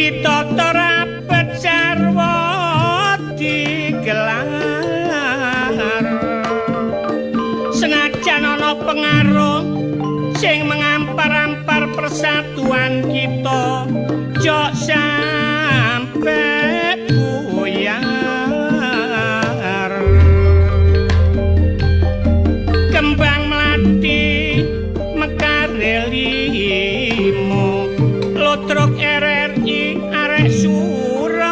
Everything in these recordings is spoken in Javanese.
ditata rapet sarwa digelar senajan ana pengaruh sing mengampar-ampar persatuan kita jok sampe buyar kembang melati mekare limo lotrok RRI arek Surabaya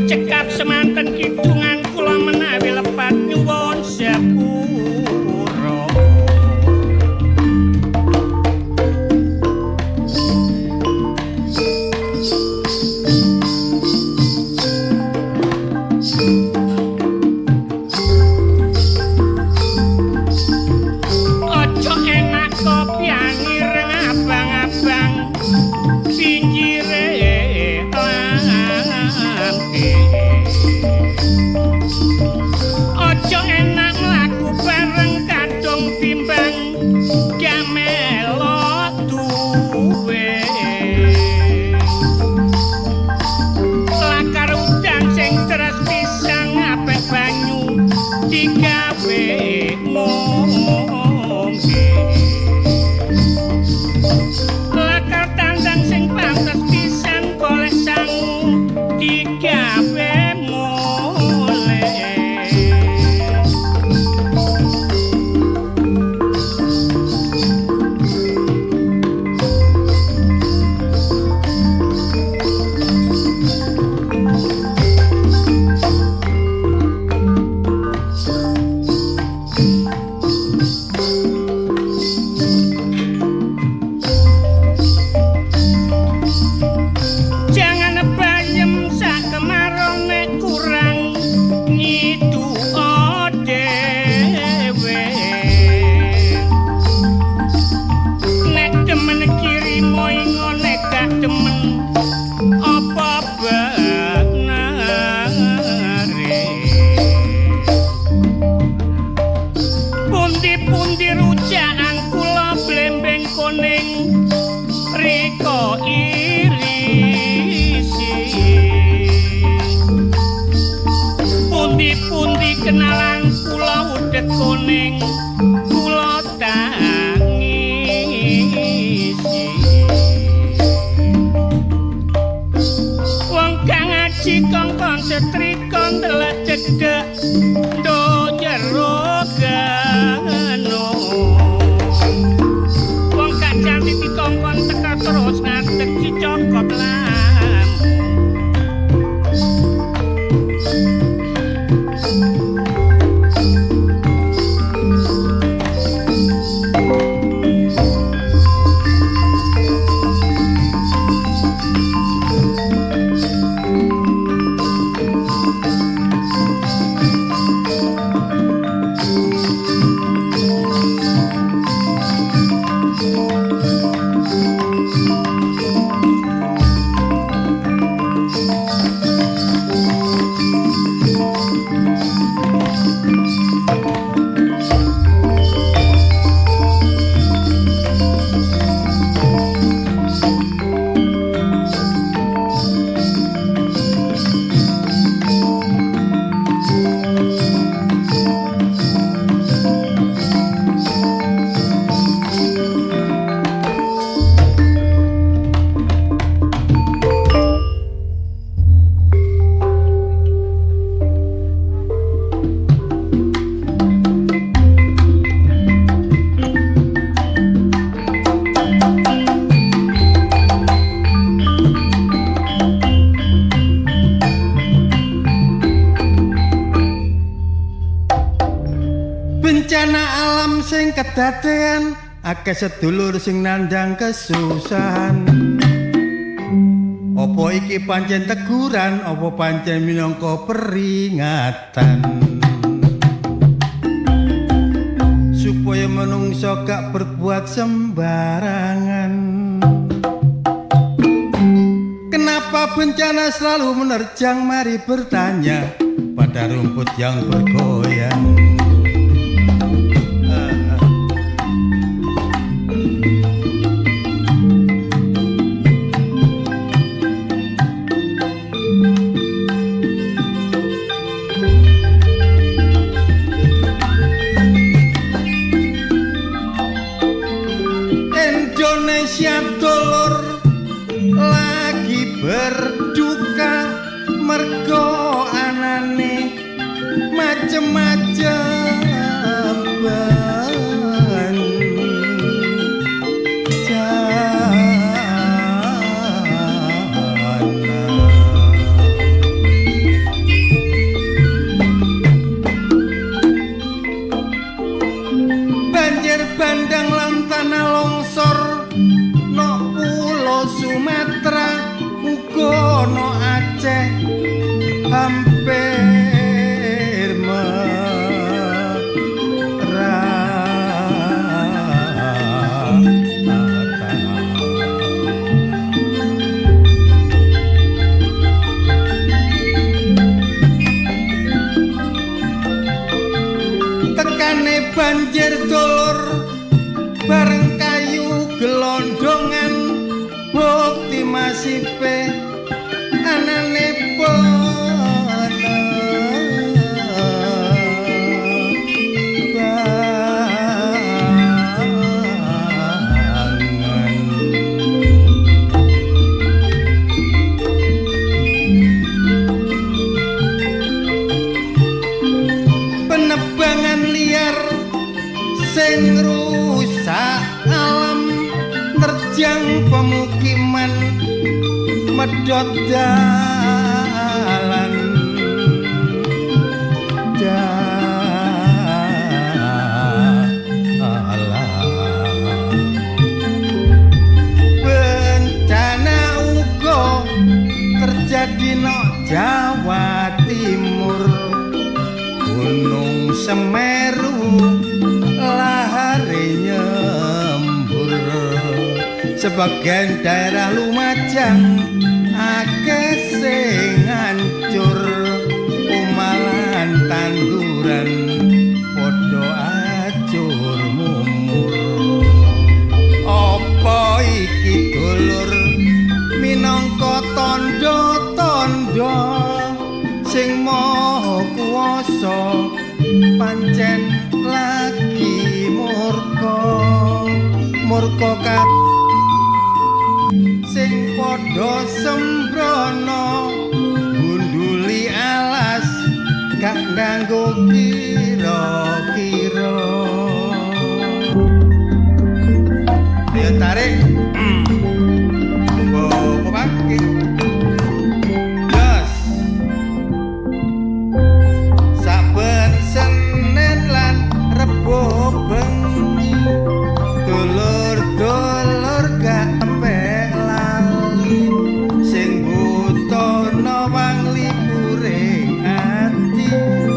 cekap semanten kidungan kula menawi lepat nyuwun sepura ojo enak kopi angireng abang-abang pinggire lambe ojo enak mlaku bareng kadung timbang gamelo duwe lakar udan sing teras pisang apik banyu digawe ngombe lakar tandang sing pantes pisan golek sangu digawe mule jangan bayem sak kemarong nek kurang nyidu dhewe nek demen kirimo ingo nek gak demen apa benare pundi-pundi rujakan kula blembeng kuning riko irisi pundi-pundi kenalan kula udet kuning kula tangisi wong kang ngaji kongkon setrika ndelok cedhek ndo jero gano wong kang cantik dikongkon teka terus ngadeg dicokot lampu bencana alam sing kedadean akeh sedulur sing nandhang kesusahan apa iki pancen teguran apa pancen minangka peringatan supaya menungso gak berbuat sembarangan kenapa bencana selalu menerjang mari bertanya pada rumput yang bergoyang Indonesia dulur lagi berduka mergo anane macem-macem ban banjir bandang lan tanah longsor no pulau Sumatera uga no Aceh hampir tekane banjir dulur bareng kayu gelondongan bukti masipe anane penebangan liar sing rusak alam terjang pemukiman medhot dalan bencana uga terjadi no Jawa Timur Gunung Semeru lahare nyembur sebagian daerah Lumajang akeh sing hancur umalan tanduran padha acur mumur apa iki dulur minangka tandha-tandha sing maha kuwasa pancen lagi murka sing padha sembrono gunduli alas gak nganggo kira-kira ayo tarik mbok pakai dulur-dulur gak empek lali sing butuh nawang libure ati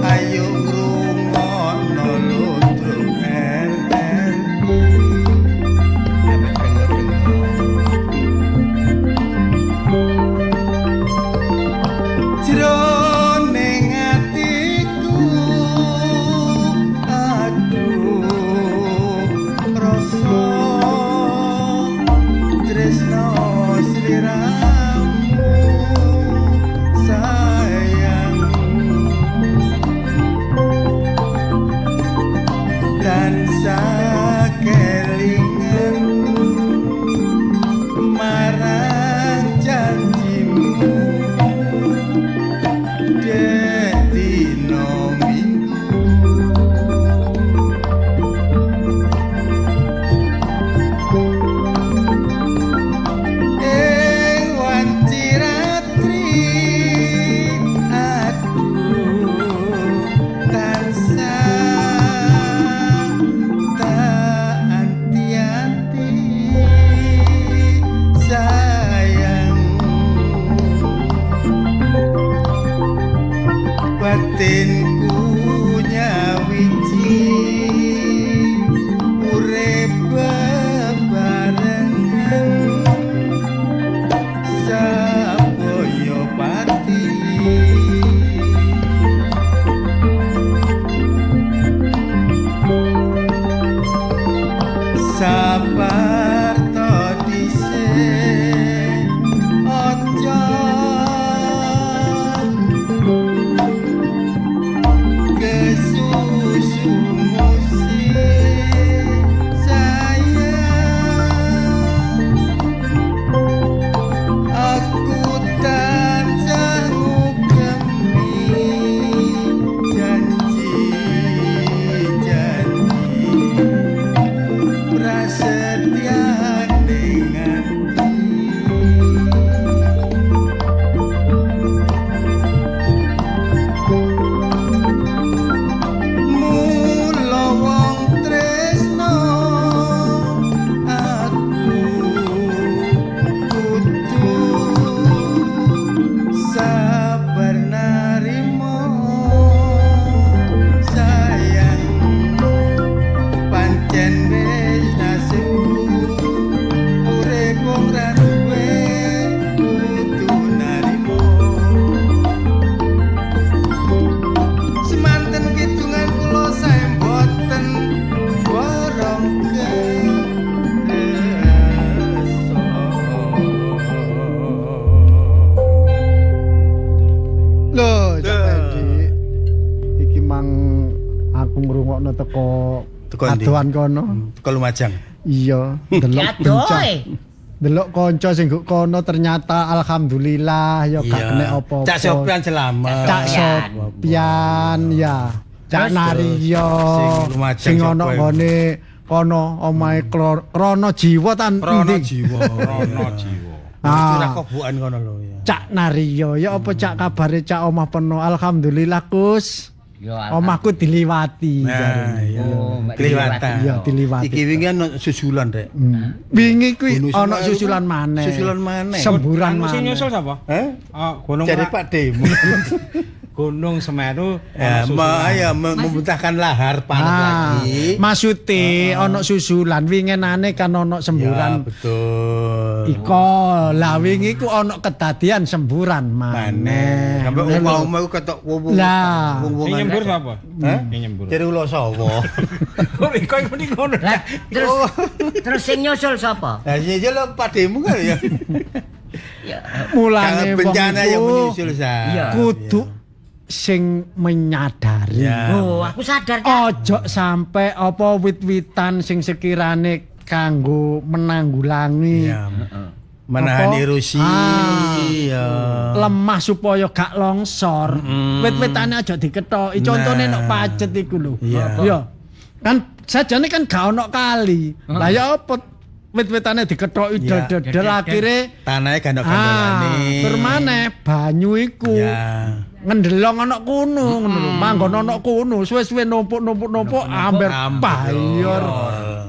ayo ngrungokno ludruk RRI jroning atiku tresno sliramu sayang tansah kelingan marang janjimu dino minggu batinku nyawiji urip bebarengan saboyo pati sabar to dhisik aja kesusu musik sayang adohan kono. Teko Lumajang. Iya, delok bencah. Delok kanca sing nggo kono ternyata alhamdulillah ya gak kena apa-apa. Cak Sopian selamat. Cak Sopian ya. Cak Naryo sing ono nggone kono omahe Krono Jiwa tan Krono Jiwa. Ora kobukan kono lho ya. Cak Naryo ya apa cak kabare cak omah peno alhamdulillah Kus. Omahku diliwati. Nah, iya. Diliwati. Iya, diliwati. Iki wingi ana susulan, Rek. Wingi kuwi ana susulan maneh. Susulan maneh. Semburan Sing maneh. nyusul sapa? Gunung Jadi Pak Demo. Gunung Semeru. Ya, memuntahkan lahar panas lagi. Maksude ana susulan wingenane kan ana semburan. Ya, betul. Iko lah wingi ku ana kedadian semburan maneh. Sampai omah-omah ku ketok wong. Lah, Sing nyembur sapa? Hah? Sing nyembur. Cari ulo sawa. Kok iku muni ngono. Terus sing nyusul sapa? Lah sing jelo Pak Demo kan ya. mulane wong bencana yang iku menyusul saya. kudu sing menyadari. Ya. Oh, aku sadar ya. Ojo sampai apa wit-witan sing sekirane kanggo menanggulangi Ya. Menahan Apa? erosi. Ya. lemah supaya gak longsor. Wit-witane aja diketoki. Contone nek pacet iku lho. Iya. Iya. Kan sajane kan gak ono kali. Lah ya apa wit-witane diketoki Iya. del akhire Tanahnya gandok-gandolane. Termane banyu iku Ya. ngendelong ana kono ngono lho. Manggon ana kono, suwe-suwe numpuk amber payor.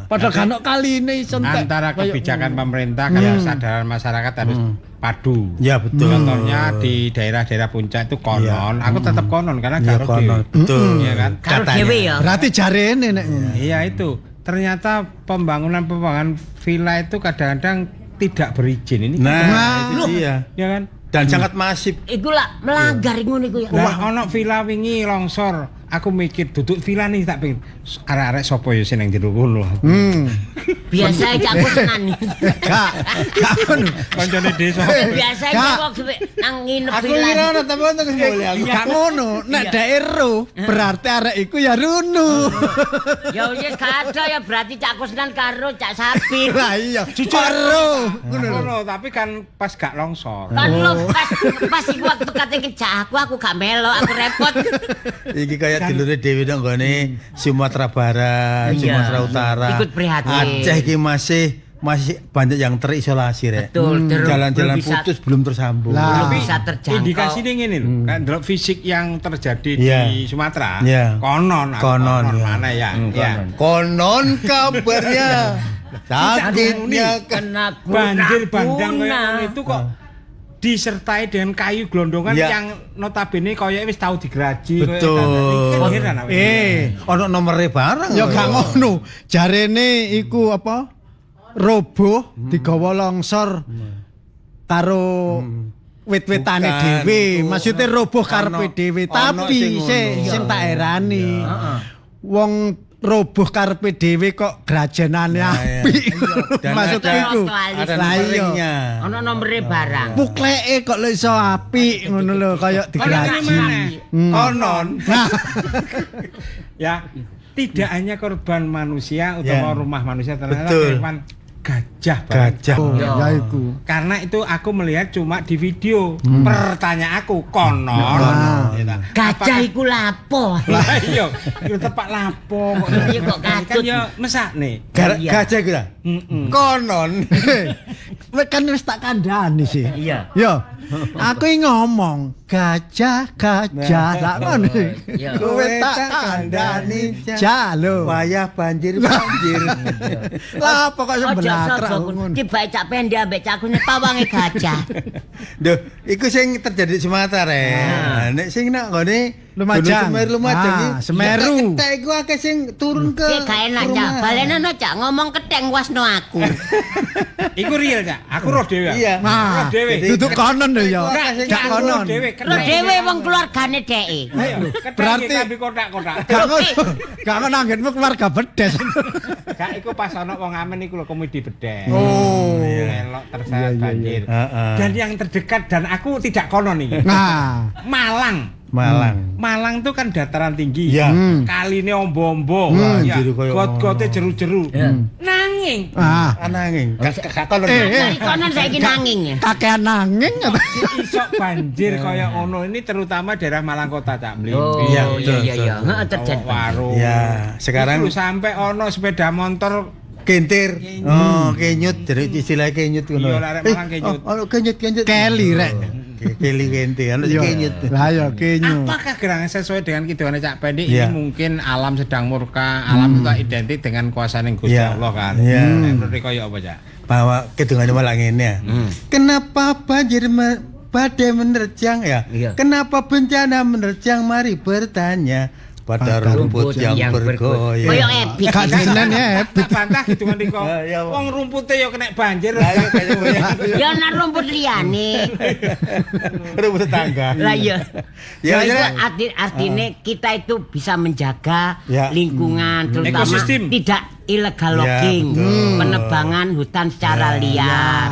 Padahal gak ono kaline sentek. Antara kebijakan pemerintah karo kesadaran masyarakat harus padu. Ya betul. Contohnya di daerah-daerah puncak itu konon, aku tetap konon karena Ya karo konon. Betul. Iya kan? Karo dhewe ya. Berarti jarene nek ngono. Iya itu. Ternyata pembangunan villa itu kadang-kadang tidak berizin. Ini Nah, itu dia. ya kan? Dan sangat masif. Iku lah melanggar ngono iku ya. Lah ono villa wingi longsor. Aku mikir duduk villa nih tak pengen arek-arek sapa ya sing nang jero kono. Biasa aja aku senani. Gak ngono. Kancane desa. Biasa aja kok nang nginep Aku villa. kira ana tapi untuk boleh aku. Gak ngono. Nek daerah berarti arek iku ya runu. Ya wis gak ada ya berarti Cak Kusnan karo Cak Sapi. Lah iya, jujur Ngono, tapi kan pas gak longsor. Kan lo pas iku waktu kate kejak aku gak melok, aku repot. Iki kayak dulure dhewe nang gone Sumatera Barat, Iya. Sumatera Utara. Ikut prihatin. Aceh iki masih banyak yang terisolasi, Rek. Betul, Jalan-jalan belum bisa- putus belum tersambung. Lah. Belum bisa terjangkau. Indikasinya ngene lho, kan delok fisik yang terjadi Iya. di Sumatera. Iya. Konon, Konon, ya. mana ya? Ya. Konon kabarnya sakitnya Kena Banjir bandang guna. kayak ngono itu kok disertai dengan kayu gelondongan Ya. yang notabene kaya wis tau digeraji. Betul. Heran aku. Ono nomere barang. ya gak ngono. Jarene iku apa? Roboh digawa longsor karo wit-witane Bukan, dhewe. itu. Maksudnya roboh karepe Ono- dhewe, ono tapi sing ngono. sing tak herani. Wong roboh karepe dhewe kok grajenane Nah, apik. Dan Maksud ada- iku. Ada Lah iya. nomernya. Ono nomere barang. Pukleke kok lho iso apik ngono lho kaya digraji. Konon. Ya, tidak hanya korban manusia Ya. utawa rumah manusia ternyata Betul. korban gajah. Bang. Gajah. Oh, ya iku. Karena itu aku melihat cuma di video. Pertanyaan aku konon. Gitu. Gajah iku lapo. Lah iya, itu tepak lapo kok. Iya, kok Kan katut. ya mesak nih. Iya. Gajah kita. Konon. Wes kan wis tak kandhani sih. Iya. Yo. Aku ngomong gajah lah ngono. Iya. Kowe tak kandhani jalo. Wayah banjir. Lah pokok Ojo sebelakrak sapa ngono. tiba Cak Pendi ambek Cak Kusnan pawange gajah. Duh, iku sing terjadi di Sumatera, Rek. Nek sing nak nggone Lumajang. Gunung Lumajang Ah, iki. Semeru. Ketek iku akeh sing turun ke. Ki gak enak Cak. Balenono Cak ngomong keteng wasno aku. Iku real, Cak. Aku roh dhewe. Iya. Nah, Roh dhewe. duduk konon lho ya. Enggak, sing Gak aku roh konon. dhewe. Lo dhewe wong keluargane dheke. Ayo, Berarti- berarti kotak-kotak. Gak ngono. Gak ngono anggenmu keluarga bedes. Gak iku pas ana wong amen iku lho komedi bedes. Oh. Melok terseret banjir. Heeh. Dan yang terdekat dan aku tidak konon iki. Nah, Malang. Malang. Malang tuh kan dataran tinggi. Ya. Kaline ombo-ombo. Ya. Jeru koyo Got-gote jeru-jeru. Nanging Ananging. Gak kono. Dari konon saiki nanging ya. Kakean nanging apa? iso banjir kaya ono ini terutama daerah Malang Kota Cak Mling. Oh Iya, iya iya iya. betul. Heeh terjadi. Warung. Ya, sekarang Iku sampai ono sepeda motor kentir. Oh, kenyut jadi istilah kenyut ngono. Iya, arek Malang kenyut. Oh, kenyut. Keli rek. Keli kentir, anu Iya. kenyut. Lah ya kenyu. Apakah gerangan sesuai dengan kidungan Cak Pendi Iya. ini mungkin alam sedang murka, alam itu identik dengan kuasane Gusti Iya. Allah kan. Iya. Menurut kaya apa Cak? Bahwa kedungane malah ngene ya. Kenapa banjir badai menerjang ya? Iya. Kenapa bencana menerjang? Mari bertanya pada rumput yang bergoyang. Koyo epic. Gak senen ya. Tak bantah kidungan riko. Iya, Pak. Wong rumpute ya kena banjir. Ya ana rumput liyane. Rumput tetangga. Lah iya. Ya, Ya, ya. itu artinya kita itu bisa menjaga Ya. lingkungan terutama Ekosistem. tidak illegal Ya, logging, betul. penebangan hutan secara liar.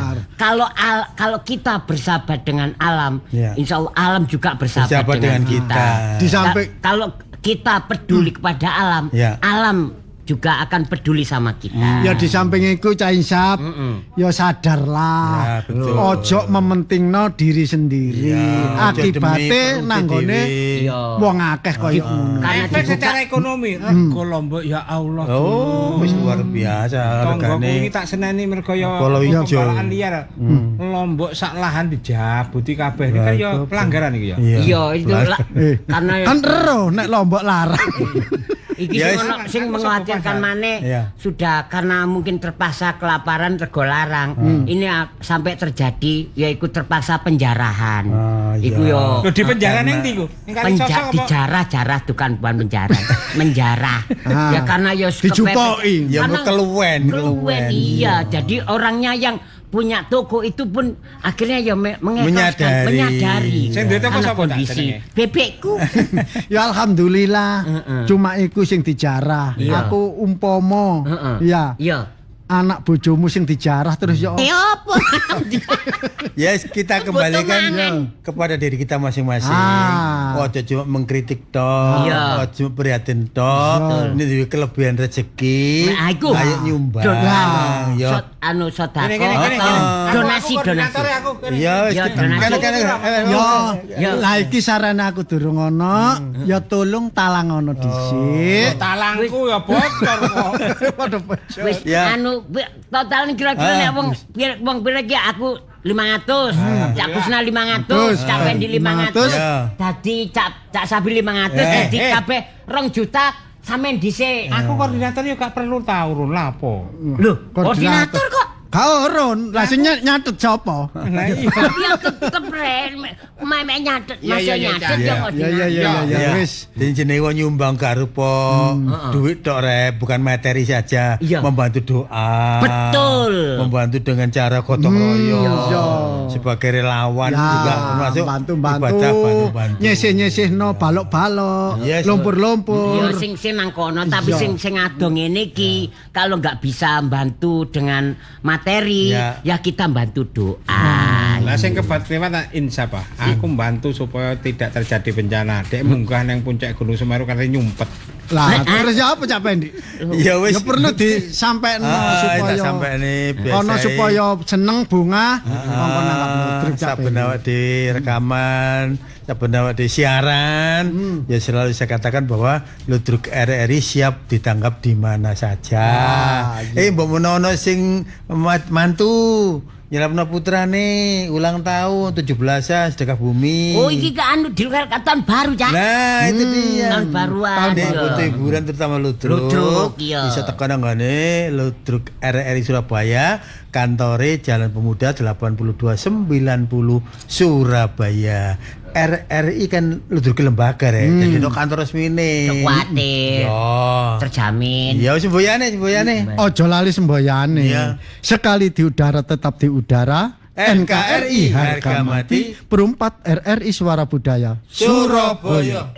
Kalau kita bersahabat dengan alam, Ya. insya Allah alam juga bersahabat Bersahabat dengan dengan kita. kita. Di samping Kalau kita peduli kepada alam, Ya. alam juga akan peduli sama kita. ya di samping iku Cak Insap, ya Ya, sadarlah. betul. Ojo mementingno diri sendiri. Ya, ojo Akibate demi nanggone perut Iya. wong akeh koyo ngono. Karena Efek dibuka- secara ekonomi, rego Lombok ya Allah. Oh, wis luar biasa Tonggoku regane. iki tak seneni mergo ya Polo ijo. pembalaan liar. Lombok sak lahan dijabuti kabeh. Ini kan ya pelanggaran iki ya. Iya itu lah, Eh, karena kan ero nek Lombok larang. iki Ya, sing ono- sing aku mengkhawatirkan sopo maneh Iya. sudah karena mungkin terpaksa kelaparan rego larang. Ini sampai terjadi yaitu terpaksa penjarahan. Ah, iya. Iku yo Lho di penjara ning ndi ku? Ning kali sosok apa? dijarah-jarah bukan penjara. Menjarah. Ah. Ya karena yo Dijupoki. Ya Karena keluwen. keluwen iya. Jadi orangnya yang punya toko itu pun akhirnya ya mengikhlaskan, Menyadari. menyadari. Sing duwe toko Karena sapa, Tak, kondisi jenenge? bebekku. Ya alhamdulillah. Cuma iku sing dijarah. Iya. Aku umpomo. Ya, Iya. anak bojomu sing dijarah terus ya Eh apa? Ya kita kembalikan kepada diri kita masing-masing. Ah. Ojo cuma mengkritik toh, Iya. ojo prihatin toh. Ini juga kelebihan rezeki. Nah, iku. Ayo nyumbang. Yo. Sodako Kene. donasi. Koordinatore aku. kene. Ya, Ya, kita donasi. Yo, Ya. lah iki sarane aku durung ono, ya tolong talang ono dhisik. Talangku ya bocor kok. Wis Ya. total nih kira-kira nek wong pira iki aku 500, Cak Kusna 500, Cak Pendi 500, Ya. dadi Cak Sabi 500, dadi kabeh 2 juta sampean dhisik. Aku koordinator ya gak perlu tahu Run lapo. Lho, koordinator kok. Gak urun, lah sing nyatet sapa? Lah iya. Ya tetep re, mek nyatet, Iya, masih iya, nyatet iya. ya Ya koordinator. ya wis. Jadi jenenge wong nyumbang gak rupa duit tok rek, bukan materi saja, Iya. membantu doa. Betul. Membantu dengan cara gotong royong. iya. Sebagai relawan Ya, juga termasuk bantu-bantu. ibadah bantu-bantu. Nyisih-nyisihno balok-balok, Yes. lumpur-lumpur. Ya sing nang kono tapi sing ado ngene iki kalau nggak bisa bantu dengan materi Ya. ya kita bantu doa. Lah sing kebat lewat insya Allah. Aku bantu supaya tidak terjadi bencana. Dek munggah nang puncak Gunung Semeru kan nyumpet. Lah, terus ya apa Cak Pendi? Ya wis. Ya perlu disampaikan supaya tak sampai nih ono supaya seneng bunga mongko nangkap ludruk Cak saben Pendi. awak di rekaman, saben awak di siaran, ya selalu saya katakan bahwa Ludruk RRI siap ditangkap di mana saja. Mbok menawa sing mantu nyelapno putrane ulang tahun 17-an sedekah bumi. Oh iki ke anu di luar tahun baru Cak. Nah, itu dia. Tahun baruan. Nek Iya. butuh hiburan terutama Ludruk. Ludruk, iya. Bisa tekan nggone Ludruk RRI Surabaya, kantore Jalan Pemuda 8290 Surabaya. RRI kan Ludruk lembaga ya. Jadi no kantor resmine. Kuwatir. Yo. Terjamin. Ya wis semboyane. Ojo lali semboyane. Iya. Sekali di udara tetap di udara. NKRI harga mati. Perumpat RRI Suara Budaya Surabaya.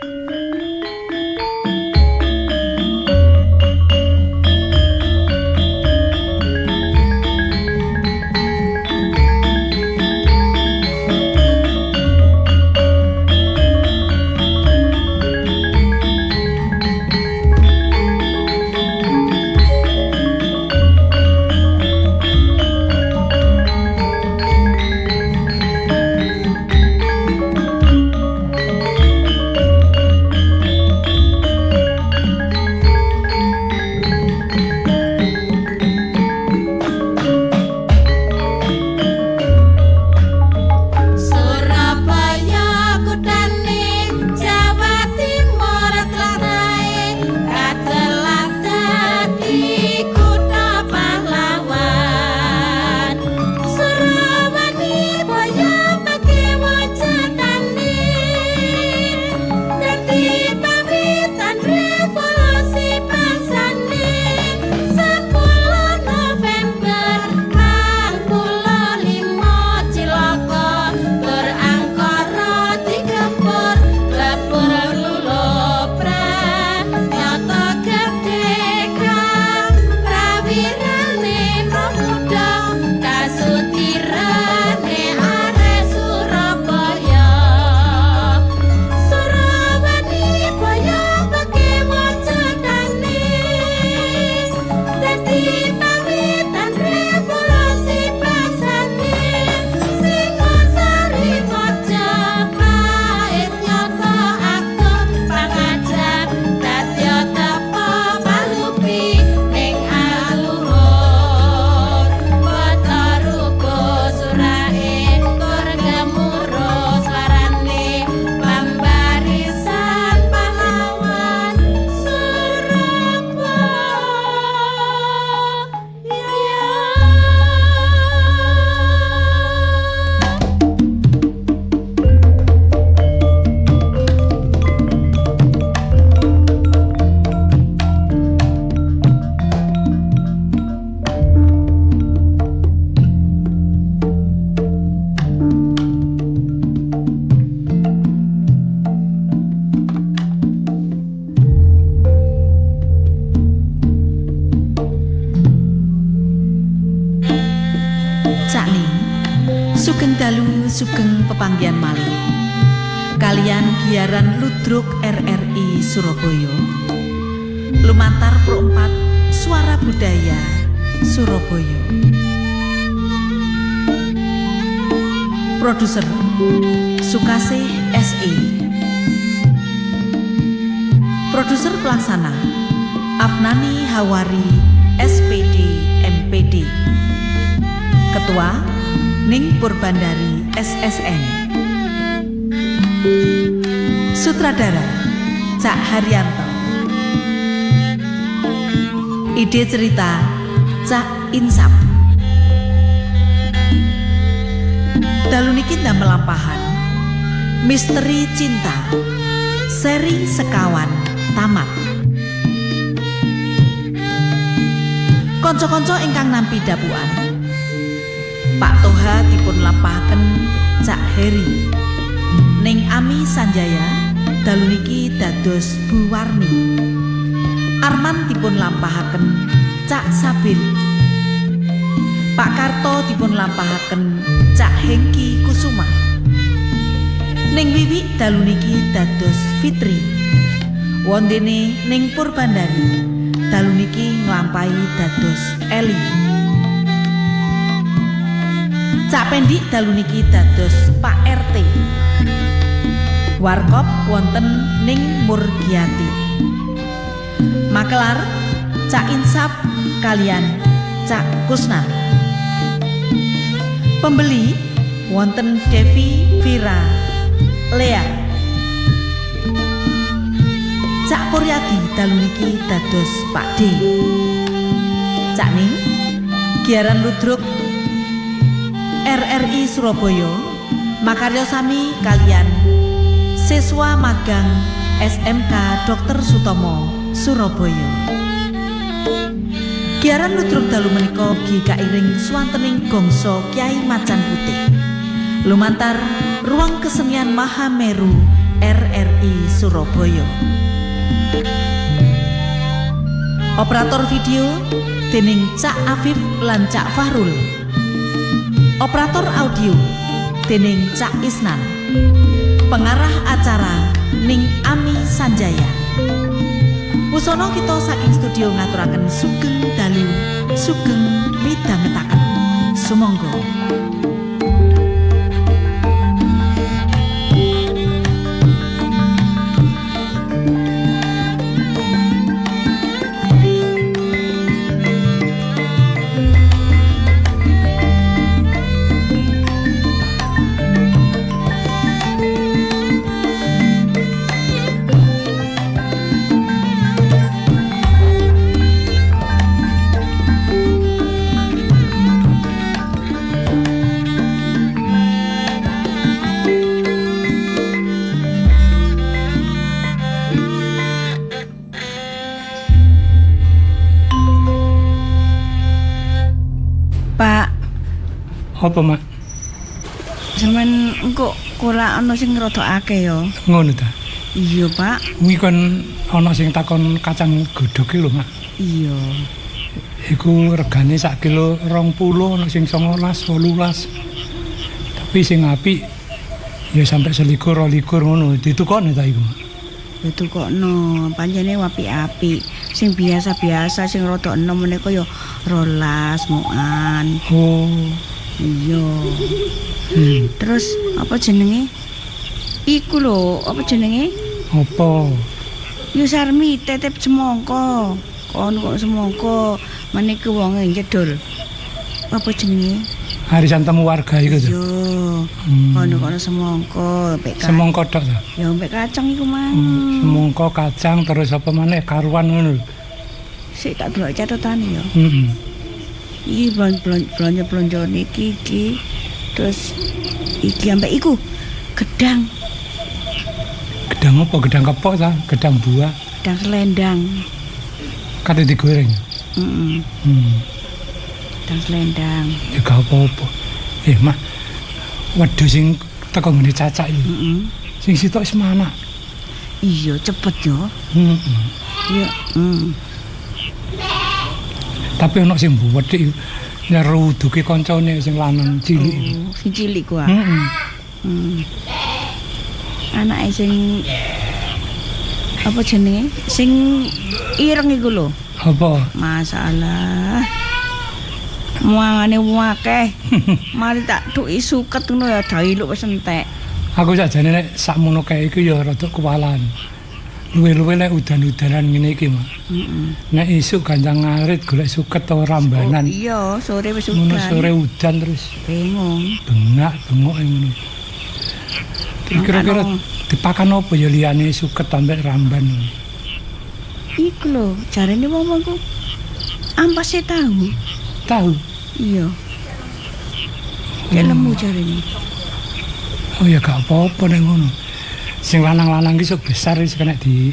Sugeng dalu sugeng pepanggihan malih kalian giaran Ludruk RRI Surabaya lumantar Pro 4 Suara Budaya Surabaya. Produser Sukasih SE. Produser pelaksana Afnani Hawari SPD MPD. Ketua Ning Purbandari SSN. Sutradara Cak Haryanto. Ide cerita Cak Insap. Dalu niki ndamel lampahan Misteri Cinta seri sekawan tamat. Konco-konco ingkang nampi dapuan Pak Toha dipun lampahaken Cak Heri. Ning Ami Sanjaya dalu niki dados Bu Warni. Arman dipun lampahaken Cak Sabil. Pak Karto dipun lampahaken Cak Hengki Kusuma. Ning Wiwi dalu niki dados Fitri. Wondene ning Purbandari dalu niki nglampahi dados Eli. Cak Pendi dalu niki dados Pak RT. Warkop wonten ning Murgiati. Makelar Cak Insap kalian Cak Kusna. Pembeli wonten Devi, Vira, Lea. Cak Puryadi dalu niki dados Pak D. Cak Ning giaran Ludruk RRI Surabaya makarya sami kalian siswa magang SMK Dr. Sutomo Surabaya. Giaran Ludruk dalu menika ugi kairing swantening gongso Kyai Macan Putih lumantar Ruang Kesenian Mahameru RRI Surabaya. Operator video dening Cak Afif lan Cak Fahrul. Operator audio dening Cak Isnan. Pengarah acara Ning Ami Sanjaya. Wusono kita saking studio ngaturaken sugeng dalu sugeng midhangetaken. Sumangga. Apa, Mak? Sampeyan engko ora ana sing rada akeh ya. Ngono ta? Iya, Pak. Kuwi kon ana sing takon kacang godhoge lho, Mak. Iya. Iku regane sak kilo 20, ana sing 19, 18. Tapi sing apik ya sampai 21, 22 ngono. Ditukokne ta iku, Mak? Ditukokno, pancene apik-apik. Sing biasa-biasa sing rada enom menika ya 12 moan. Oh. Iya. Terus apa jenenge? Iku lho, apa jenenge? Apa? Yo Sarmi tetep semangka. Kono kok semangka, meniki wonge jedul. Apa jenenge? Arisan temu warga iku to. Yo. Kono semangka, mek semangka tok ta? Ya mek kacang iku mah. Semangka, kacang terus apa maneh karuan ngono lho. Sik tak delok catetane ya. Heeh. Iki belanja niki iki. Terus iki ambek iku gedang. Gedang apa? Gedang kepok ta? Gedang buah. Gedang selendang. Kate digoreng. Gedang selendang. Ya gak apa-apa. Mak, wedhus sing teko ngene cacak iki. Sing sitok semana. Iya, cepet yo. Iya, Tapi ana sing wedhik nyeru duke kancane sing lanang cilik. Sing cilik ku. Heeh. Anake sing apa jenenge? Sing ireng iku lho. Apa? Masalah. Muangane akeh. Mari tak tuki suket ngono ya dailuk wis entek. Aku sakjane nek sakmono kae iku ya rada kewalan. Luwe-luwe nek udan-udanan ngene iki, Mak. Nek isuk gancang ngarit golek suket atau rambanan. Iya, sore wis Ngono udan. sore udan terus Bingung. bengak-bengok ngono. Kira-kira dipakan apa ya liyane suket ambek ramban. Iku lho, jarene wong-wong ku ampase tahu. Tahu. Iya. Kelemu jarene. Oh ya gak apa-apa nek ngono. Sing lanang-lanang ki sok besar wis kena di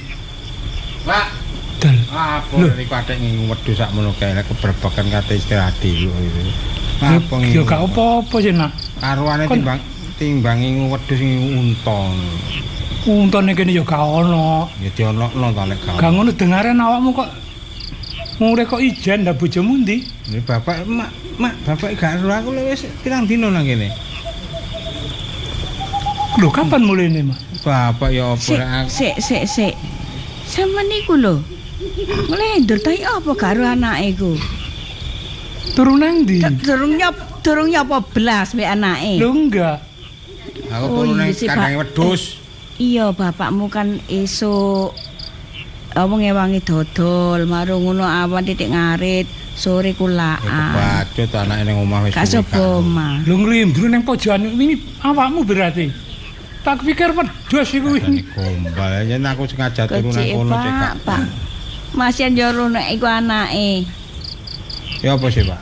Pak, dol. apa niku atik ngingu wedhus sakmono kae lek keberbakan kate istirahat dulu gitu. Ya Apa ngingu? gak apa-apa sih nak. Karuane timbang ngingu wedhus ngingu unta. Untane kene ya gak ono. Ya dionokno ta lek Gak ngono dengaren awakmu kok ngure kok ijen ndak bojomu ndi? Ini bapak, mak, bapak gak ero aku wis pirang dino nang kene. Lho kapan mulainya, Mak? Bapak ya apa Sik. Sampe niku lho. Ngelendur ta apa karo anake iku? Turun nang ndi? Durung nyapa blas mek anake. Lho enggak. Aku Oh, turun nang iya sih, kandang Pak. wedhus. Iya, bapakmu kan esuk apa ngewangi dodol, marung ngono awan titik ngarit, sore kulaan. Kebacut anake ning omah wis. Gak sapa omah. Lho nglimbrung nang pojokan ini awakmu berarti. Tak pikir wedhus iku Ini gombal yen aku sengaja turun nang kono cekak. Pak. Masih njoro nek iku anake. Ya apa sih, Pak?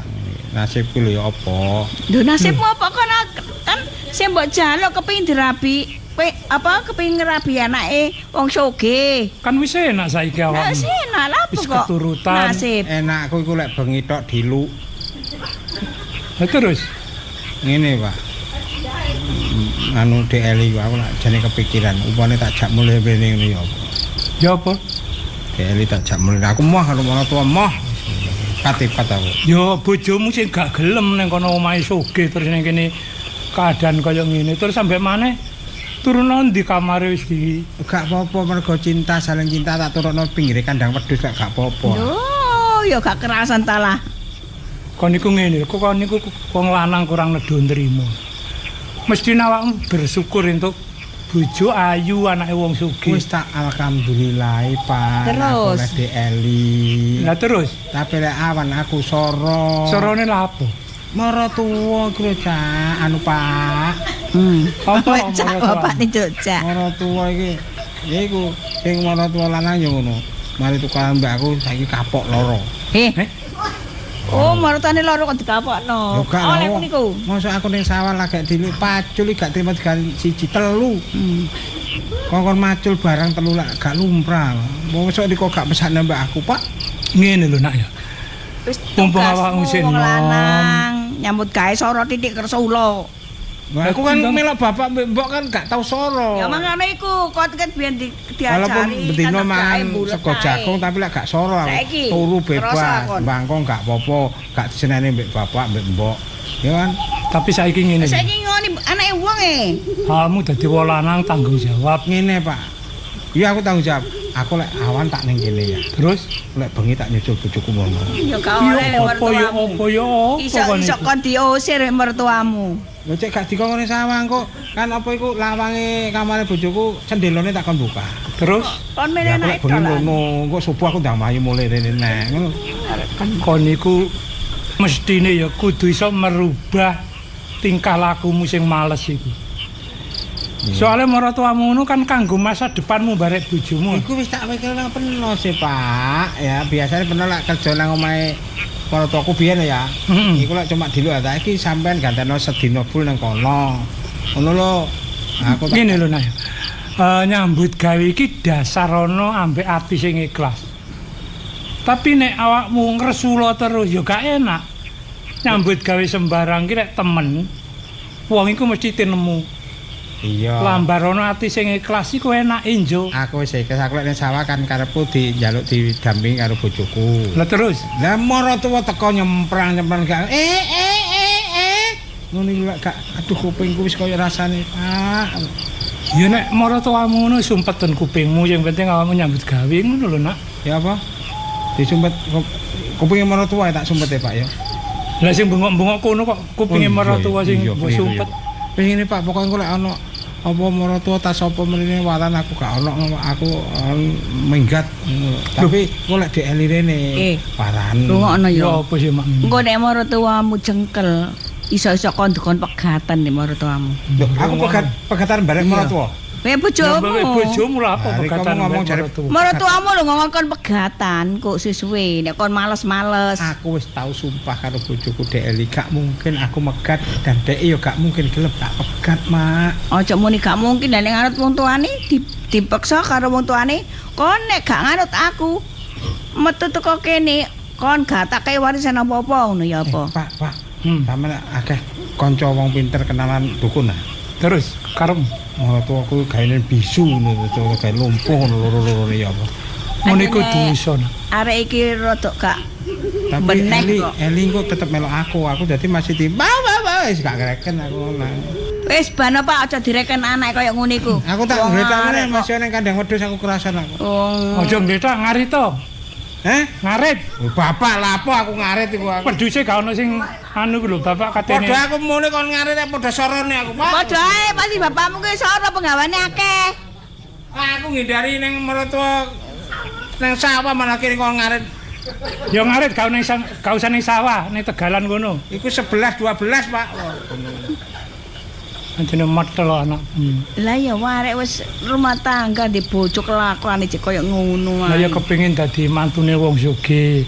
Nasibku lho ya apa? Lho nasibmu apa kan sing mbok jaluk kepengin dirabi. Apa kepengin ngerabi anake wong soge. kan wis enak saiki Lah awakmu. enak lha apa Wis kok. keturutan. Nasib. Enakku iku lek bengi tok diluk. Lah terus Ngene, Pak. Anu DL iku aku lak jane kepikiran, upane tak jak mulih bene ngene ya apa. ya apa? DL tak jak mulih. Aku moh karo ana tua moh. Katipat aku. Ya bojomu sing gak gelem nang kono omahe sugih terus ning kene keadaan kaya ngene terus sampe maneh turun di kamare wis di Gak apa-apa mergo cinta saling cinta tak turunno pinggire kandang wedhus gak apa-apa. Oh, ya gak kerasan ta lah. kon niku ngene kok kon niku wong lanang kurang nedo nrimo. Mesti awakmu bersyukur untuk bojo ayu anake wong sugih. Wis tak alhamdulillah, Pak. Terus? Aku oleh DL. Lah terus Tapi lek awan aku soro. sorone lha apa? Mara tuwa iku lho, Cak. Anu, Pak. Apa Cak bapak ning Jogja. Mara tuwa iki. Ya iku sing mara tuwa lanang ya ngono. Mari tukaran mbakku saiki kapok loro. Oh, marutane loro kok dikapokno. Ya gak Oleh lho. niku. Mosok aku ning sawah lagi diluk pacul iki gak trimo digan siji telu. Kongkon macul barang telu lak gak lumrah. Mosok iki kok gak pesane mbak aku, Pak. ngene lho nak ya. Wis Mumpung tugasmu awakmu sing wong nom. lanang nyambut gawe soro titik kersa ula. Nah, aku kan melok bapak mbok kan gak tau soro. Ya mangane iku kok kan biyen Walaupun diajari bedino kan mangan gawe bulet sego ae. jagung tapi lek gak soro aku. Saiki, Turu kerasa bebas, kon. bangkong gak apa-apa, gak diseneni mbek bapak mbek mbok. Ya kan? Tapi saiki ngene. Saiki ngoni anake wong Kamu dadi wong lanang tanggung jawab. Ngene, Pak. Iya aku tanggung jawab. Aku lek awan tak ning kene ya. Terus Lek bengi tak nyusul bojoku ngono. Ya gak oleh ya apa ya mertuamu. apa ya apa kon Iso iki? kon diusir mertuamu. Lho cek gak dikongkone sawang kok. Kan apa iku lawange kamare bojoku cendelone tak kon buka. Terus Kon Ya meneh aku lek nek bengi dolan. ngono, kok subuh aku ndang mayu mulai rene nek. Ngono. kon niku mestine ya kudu iso merubah tingkah lakumu sing males iku. Soalnya maratuamu ngono kan kanggo masa depanmu barek bojomu. Iku wis tak pikirno peno sih, Pak. Ya biasanya peno lek kerja nang omahe para tuaku biyen ya. Iku lek cuma diluk ta iki sampean ganteno sedina full nang kono. Ngono lho. Aku tak Ngene lho Nay. Nyambut gawe iki dasar ana ambek ati sing ikhlas. Tapi nek awakmu ngresula terus ya gak enak. Nyambut gawe sembarang ki nek temen wong iku mesti tinemu. Iya. Lambar ana ati sing ikhlas iku enake njo. Aku wis ikhlas aku lek ning sawah kan karepku dijaluk didampingi karo bojoku. Lah terus Lah maratuwa teko nyemprang-nyemprang gak ngono iki lek gak aduh kupingku wis kaya rasane. ya nek maratuwamu ngono sumpeten kupingmu sing penting awakmu nyambut gawe ngono lho nak. Ya apa? Disumpet kupinge maratuwa tak sumpet ya Pak ya. Lah sing bengok-bengok kono kok kupinge maratuwa sing mbok sumpet. Wis ngene Pak, pokoke kok lek ana apa maratuwa tas apa mrene watan aku gak ono aku minggat. Tapi kok lek dieli rene paran. Rungokno ya. Ya apa sih mak? Engko nek maratuwamu jengkel iso-iso kon dikon pegatan nek maratuwamu. Loh, aku pegatan bareng maratuwa. Kowe bojomu. Bojomu lha apa pegatan ngomong jare Maratuwamu lho ngomong kon pegatan kok suwe nek kon males-males. aku wis tau sumpah karo bojoku Deli gak mungkin aku megat dan Dek yo gak mungkin gelem tak pegat mak. Aja muni gak mungkin nek nganut wong tuane dipeksa karo wong tuane kon nek gak nganut aku metu teko kene kon gak tak kei warisan apa-apa ngono ya apa. Pak sampeyan akeh kanca wong pinter kenalan dukun nah. Terus karep Maratuwaku gaene bisu ngono gawe lumpuh ngono loro-lorone ya apa. ngono iku dosa. Arek iki rodok gak Tapi benek kok. Eli kok tetep melok aku dadi masih di wis gak kereken aku ngono. Wis ban apa aja direken anak kaya ngene iku. Aku tak Wong ngretane arek masih ning kandang wedhus aku kerasan aku. Aja ngletak ngarito. Ngarit. Bapak lapo aku ngarit iku aku. Peduse gak ono sing anu ku lho bapak katene. Padha aku mule kon ngarit padha sorone aku, Pak. Padha ae pasti bapakmu ki sora penggawane akeh. Aku ngindari ning mertua nang sawah malah kiri kon ngarit. Ya ngarit gak usah ning sawah, ning Tegalan ngono. Iku 11 12, Pak. Anjene metel anak. Lah ya warek wis rumah tangga di bojo kelakuane cek koyo ngono Lah ae. ya kepengin dadi mantune wong sugih.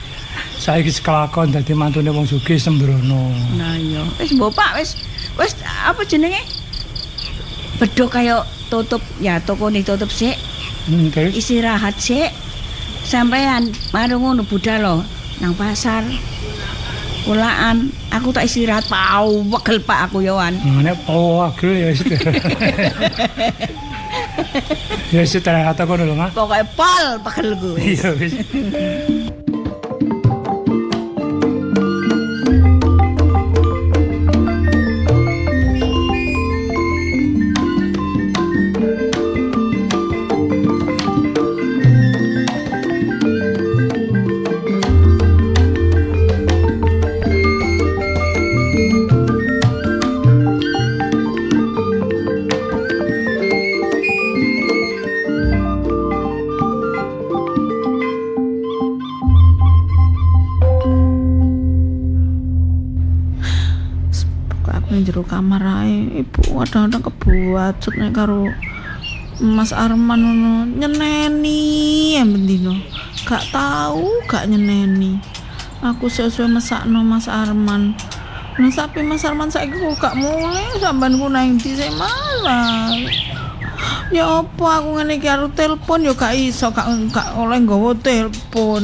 Saiki kelakon dadi mantune wong sugih sembrono. Nah iya, wis Bapak wis apa jenenge? Bedho kaya tutup ya toko nih tutup sik. Terus Istirahat sik. Sampean marung ngono budal lo nang pasar. Kulaan, aku tak istirahat pau wegel Pak aku yoan. nek pawagel ya wis. Ya wis tak kono lho, Mak. Pokoke pol pegel gue. Iya wis. Jero kamar ae ibu kadang-kadang kebuacut nek karo Mas Arman ngono nyeneni bendino gak tahu gak nyeneni aku sesuai mesakno Mas Arman nah tapi Mas Arman saiki kok gak mulai sampeanku nang ndi sik malah ya apa aku ngene iki karo telepon ya gak iso gak oleh nggawa telepon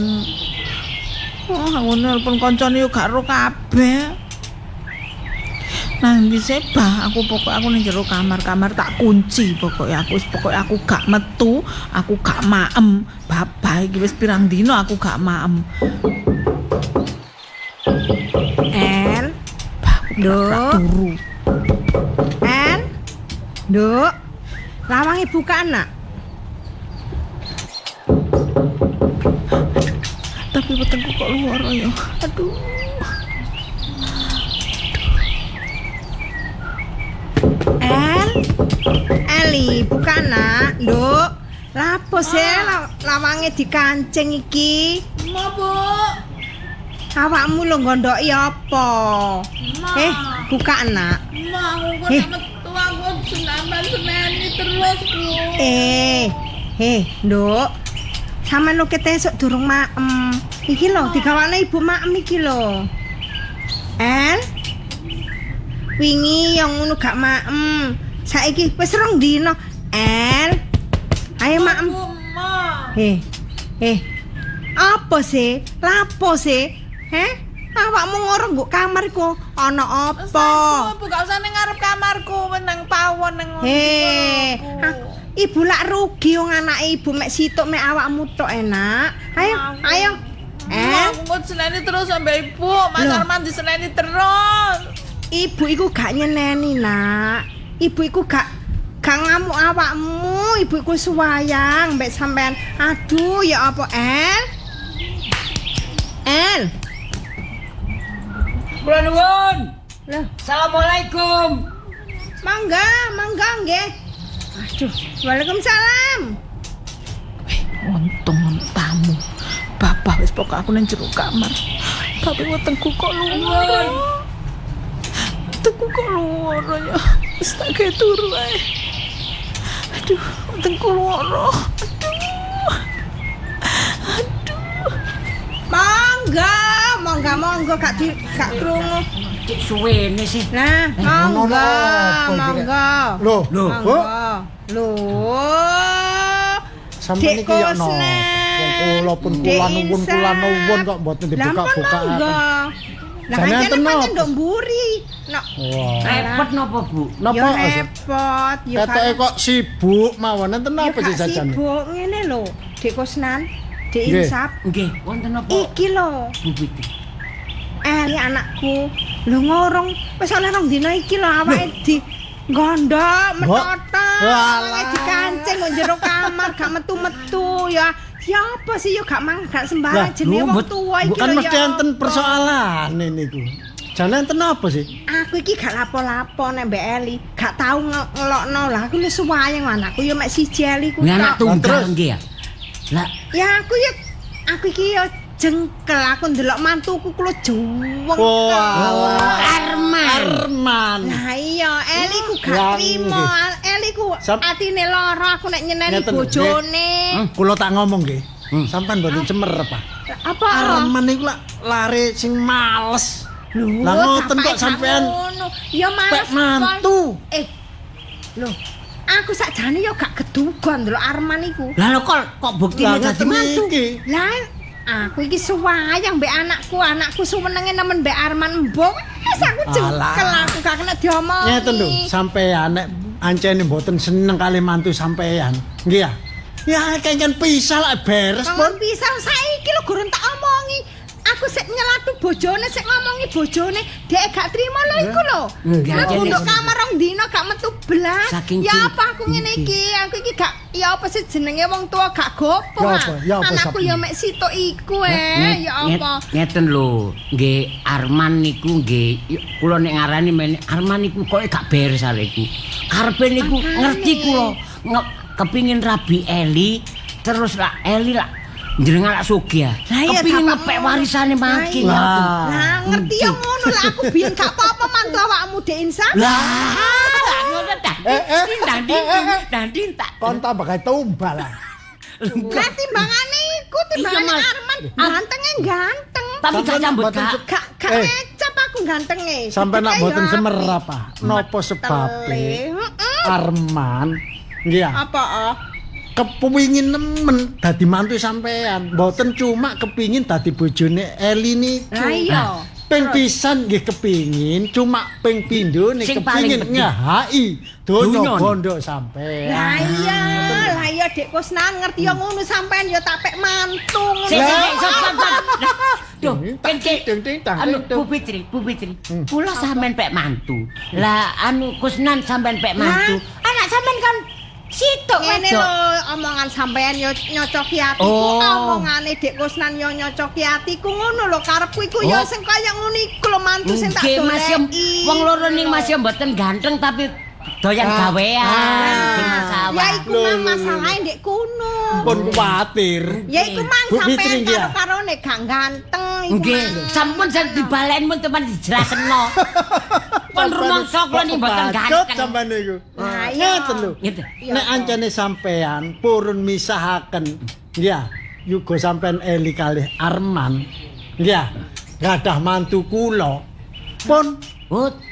aku nelpon koncone yo gak ro kabeh. Nah, bisa bah aku ning jero kamar tak kunci pokoknya aku gak metu, aku gak maem. Bapak iki wis pirang dino aku gak maem. Nduk. Nduk. Lawange buka nak. Tapi wetengku kok luar ya. Aduh. Eli, buka nak, Nduk. Lapo sih lawange dikancing iki? Ma, Bu. Awakmu lho gondoki apa? Buka nak. Ma, aku kok metu aku seneni terus ku. Nduk. Sampeyan lo ketesuk durung maem. Iki lho digawane ibu maem iki lho. Wingi yang ngono gak maem. Saiki wis rong dino. Ayo maem. Apa sih? Lapo sih? Awakmu ngorong mbok kamar iku ana apa? Bu gak usah ning ngarep kamarku, nang pawon nang. Ibu lak rugi wong anake ibu mek situk mek awakmu tok enak. Ayo. Aku kok diseneni terus sampe ibu, Mas Arman diseneni terus. Ibu iku gak nyeneni, Nak. Ibu iku gak ngamuk awakmu, ibu iku suwayang mbek sampean. Aduh, ya apa, El? Kula nuwun. Loh, Assalamualaikum. mangga nggih. Aduh, waalaikumsalam. Untung ono tamu. Bapak wis pokok aku nang jero kamar. Tapi wetengku kok luar. Wetengku kok luar ya. Wis tak gawe turu ae. Aduh, wetengku luar. Monggo gak krungu. Cek suwene sih. Nah, monggo. Loh. Sampeyan iki ya no. Wong kula pun kula nuwun kok mboten dibuka-bukaan. Lah kan ndok mburi. Repot napa, Bu? Ya repot. Ketoke kok sibuk mawon enten apa sih jajan? Sibuk ngene lho, Dik Kusnan, Dik Insap. Nggih, wonten napa? Iki lho. Bu Fitri. Anakku. Lho ngorong wis ana rong dina iki lho awake di gondok metoto. Walah dikancing kok jero kamar gak metu-metu ya. Ya apa sih yo gak sembarang jenenge wong tuwa iki lho ya. Bukan mesti enten persoalan niku. Jane enten apa sih? Aku iki gak lapo-lapo nek Mbak Eli, gak tau ngelokno lah. Aku wis suwayang anakku yo mek siji Eli ku. Anak tunggal nggih ya. Lah, ya aku iki yo jengkel aku ndelok mantuku kula juweng. Arman. Lah iya, Eli ku gak trimo. Eli ku atine lara aku nek nyeneni bojone. Kula tak ngomong nggih. Sampeyan mboten cemer apa? Apa? Arman niku lare sing males. Lah ngoten kok sampean. Ya males mantu. Lho, aku sakjane yo gak gedugon ndelok Arman iku. Lah kok buktine dadi mantu? Lah aku iki suwayang mbek anakku suwenenge nemen mbek Arman mbok. Wis aku jengkel aku gak kena diomongi. Ngeten lho, sampeyan nek ancene mboten seneng kali mantu sampeyan. Nggih ya. Ya kengken pisah lak beres pun. Pisah saiki lho gurun tak omongi. Aku sik nyelatu bojone, sik ngomongi bojone, dhek gak trimo lho iku lho. Aku nduk kamar rong dina gak metu blas. Ya apa aku ngene iki? Aku iki gak ya apa sih jenenge wong tua gak gopo. Anakku ya mek sitok iku ya apa. Ngeten lho, nggih Arman niku nggih kula nek ngarani men Arman niku koke gak beres areku. Karepe niku ngerti kula kepingin rabi Eli terus lah Eli lah jenengan lak sugih. Kepingin ngepek warisane makin. Lah ngerti ya ngono lah aku biyen gak apa-apa mantu awakmu Dek Insaf. Lah ngono ta. Danding tak. Kon tambah gawe tumbal lah. Lah timbangane iku timbangane Arman ganteng. Tapi gak nyambut gak ngecap aku gantenge. Sampai nak mboten semer apa? Napa sebabe? Arman nggih ya. Apa kepingin nemen dadi mantu sampean, mboten cuma kepingin dadi bojone Eli niku. Lah iya. Ping pisan nggih kepingin, cuma ping pindho nek kepingin ngahai donya bondo sampean. Lah iya Dik Kusnan ngerti ya ngono sampean ya tak pek mantu ngono. Duh, Bu Fitri. Kula sampean pek mantu. Lah anu Kusnan sampean pek mantu. Anak sampean kan situk ngene lho omongan sampean yo nyocoki atiku omongane Dik Kusnan yo nyocoki atiku ngono lho karepku iku yo sing kaya ngono iku lho mantu sing tak goleki. Wong loro ning masih mboten ganteng tapi doyan gawean. Ya iku masalahe ndek kono. Pun kuwatir. Ya iku mang sampean karo-karone gak ganteng iku. Nggih, sampun jan dibalen mun teman dijelasekno. Pun rumangsa kula ning mboten ganteng. Sampeyan niku. Lah iya. Ngeten lho. Nek ancene sampean purun misahaken, nggih, yuga sampean Eli kalih Arman. Nggih, gadah mantu kula. Pun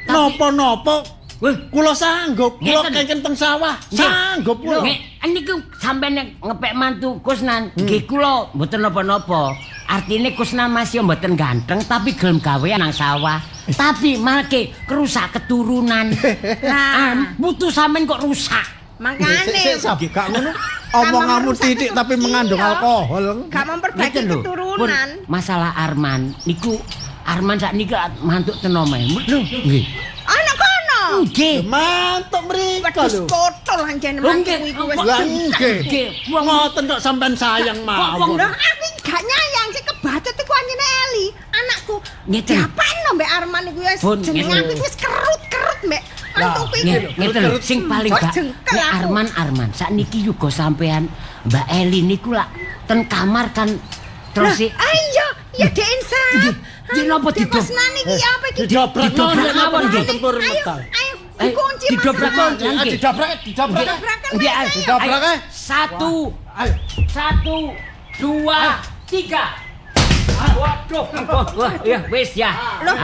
napa-napa kula sanggup, kula kengken teng sawah, sanggup kula. Niku sampeyan ngepek mantu Kusnan, nggih kula mboten napa-napa. Artine Kusna Mas yo mboten ganteng tapi gelem gawe nang sawah. Tapi make kerusak keturunan. Nah, putu sampean kok rusak. Makane gak ngono. Omonganmu titik tapi mengandung alkohol. Gak memperbaiki keturunan. Masalah Arman niku Arman sakniki mantuk tenome. Lho, nggih. Anak kono. Nggih. Mantuk mriko lho. Kotor lancene mantuk iku wis. Lah nggih. Ngoten kok sampean sayang mawon. Lah aku gak nyayang sing kebacut iku anjene Eli, anakku. Ngeten. Diapain mbek Arman iku wis jenenge aku wis kerut-kerut mbek mantuku iku. Ngeten lho sing paling gak Arman sakniki yuga sampean Mbak Eli niku lak ten kamar kan terus ayo ya Dek Insa. Nggih napa didobrak? Mas Nani iki apa iki? Didobrak mawon nggih. Tempur metal. Ayo dikunci Mas. Didobrak nggih. Nggih. Didobrak. 1 2 3. Waduh. Wah, ya wis ya. Loh.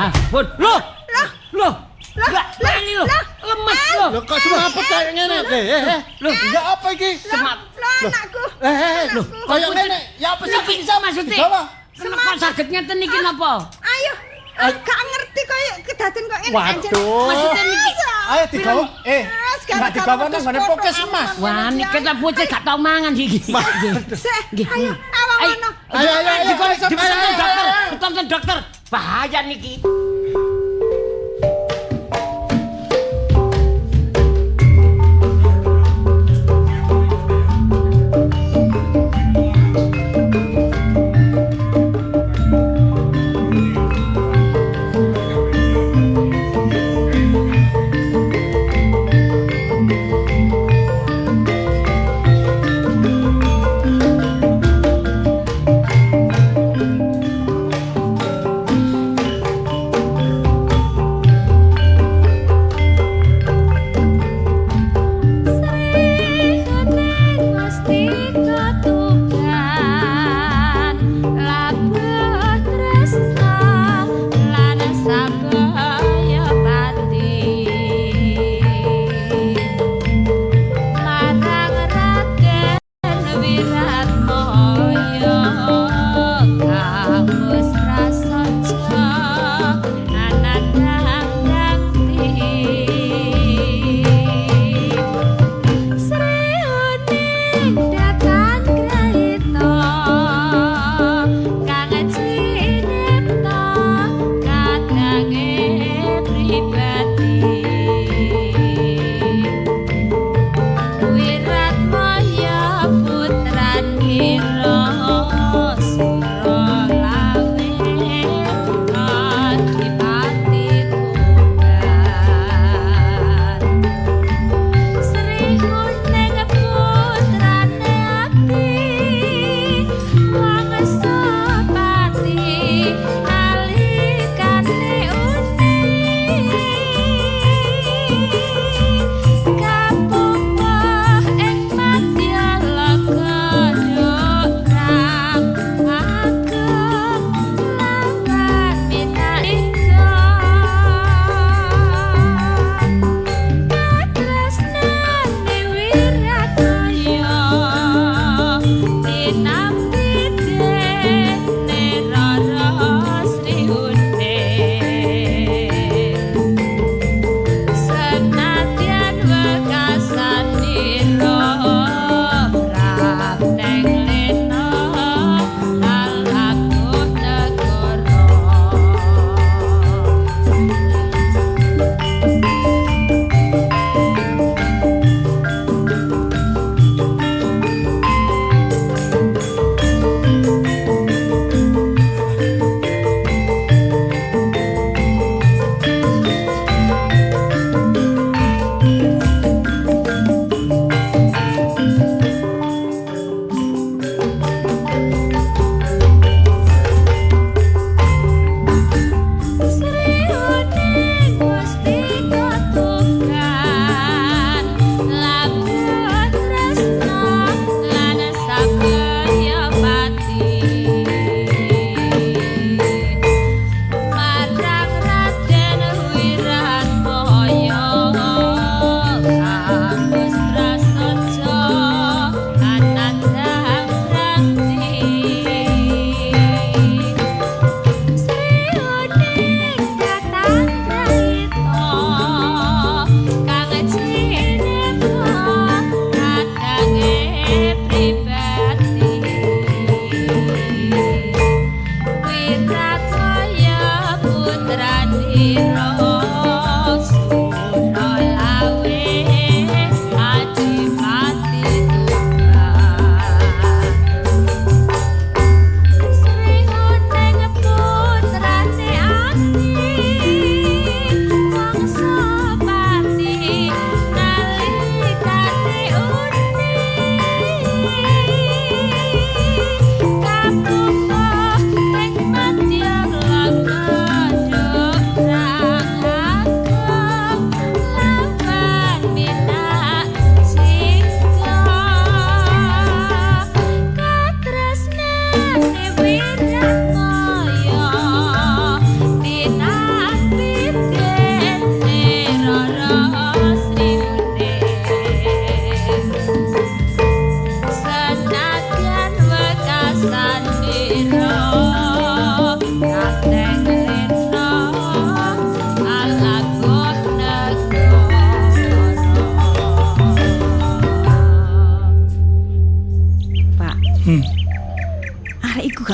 Loh. Lah ini lho. Lemes lho. Lho kok semaput kaya ngene? Lho, ya apa iki? Lah anakku. Lho, kaya ngene. Ya apa sih bisa maksudnya? Kenapa saged ngeten iki napa? Ayo. Gak ngerti kaya kedaden kok ngene anjen. Waduh. Maksudnya niki. Ayo digawa. Gak digawa nang ngene Puskesmas. Wah, niki ta bocah gak tau mangan iki. Ayo, awono. Ayo. Dikonten dokter. Bahaya niki.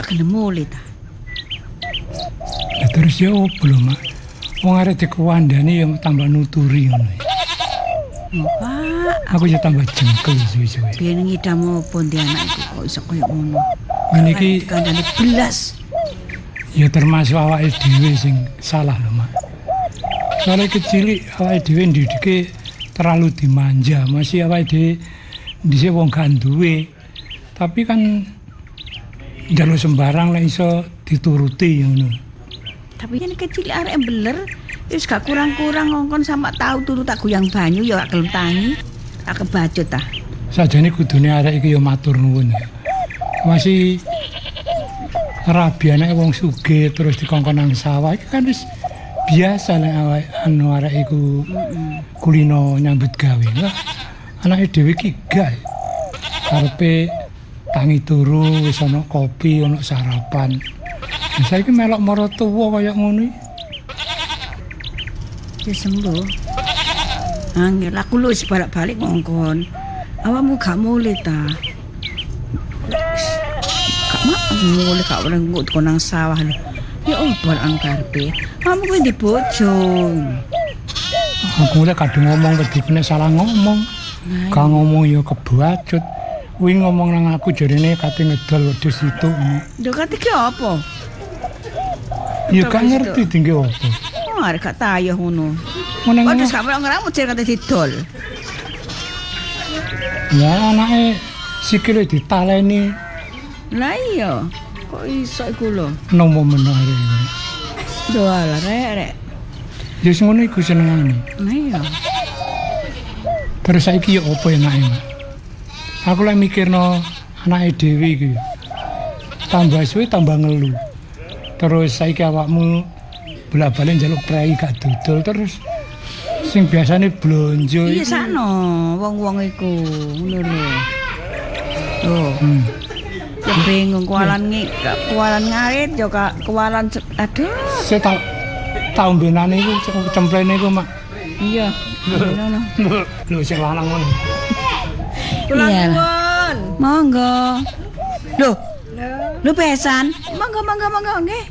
gak gelem mulih ta. Ya terus ya opo lho, Mak? Wong arek dikewandani ya tambah nuturi ngono. Oh, Pak, Aku ya tambah jengkel suwe-suwe. biyen ngidam opo ndi anak iku kok iso koyo ngono. Ngene iki Kandhane belas. ya termasuk awake dhewe sing salah lho, Mak. Soalnya kecilik awake dhewe ndidike terlalu dimanja, masih awake dhewe dhisik wong gak duwe. Tapi kan njaluk sembarang lek iso dituruti ngono. Tapi yen kecil arek beler wis gak kurang-kurang ngongkon sama tahu turu tak goyang banyu ya gak gelem tangi. Tak kebacut ta. Sajane kudune arek iki ya matur nuwun. Masih rabi anake wong sugih terus dikongkon nang sawah iki kan wis biasa lek awake arek iku kulino nyambut gawe. Lah anake dhewe iki gak karepe tangi turu wis ana kopi, ana sarapan. Lah saiki melok mara tuwa kaya ngono iki. Wis sembuh. Angel aku lu wis balik-balik ngongkon. Awakmu gak mulih ta. Gak mulih gak oleh ngut nang sawah lho. Ya opo ang karepe. Kamu kuwi di bojo. Aku mulai kadang ngomong kedipene salah ngomong. Gak ngomong ya kebacut. Kuwi ngomong nang aku jarene kate ngedol wedhus itu. Lho kate ki apa? Ya gak ngerti tinggi apa. Oh, arek gak tayo ngono. Meneng Wedhus gak melok ngeramu cer kate didol. ya anake sikile ditaleni Lah iya. Kok iso iku lho? nomo menare. Lho ala rek. Ya sing ngono iku senengane. Lah iya. Terus saiki ya apa enake, Mak? Aku lek mikirno anake dhewe iki. Tambah suwe tambah ngelu. Terus saiki awakmu bolak-balik njaluk prei gak dodol terus sing biasane blonjo Iya iki. sakno wong-wong iku ngono lho. Tuh. Ya bingung kualan ngarit yo kualan aduh. Saya tau benane iku cemplene iku, Mak. Iya. Ngono. Lho sing lanang ngono. Kula Iya. nuwun. Monggo. Loh. Lu pesan. Monggo nggih.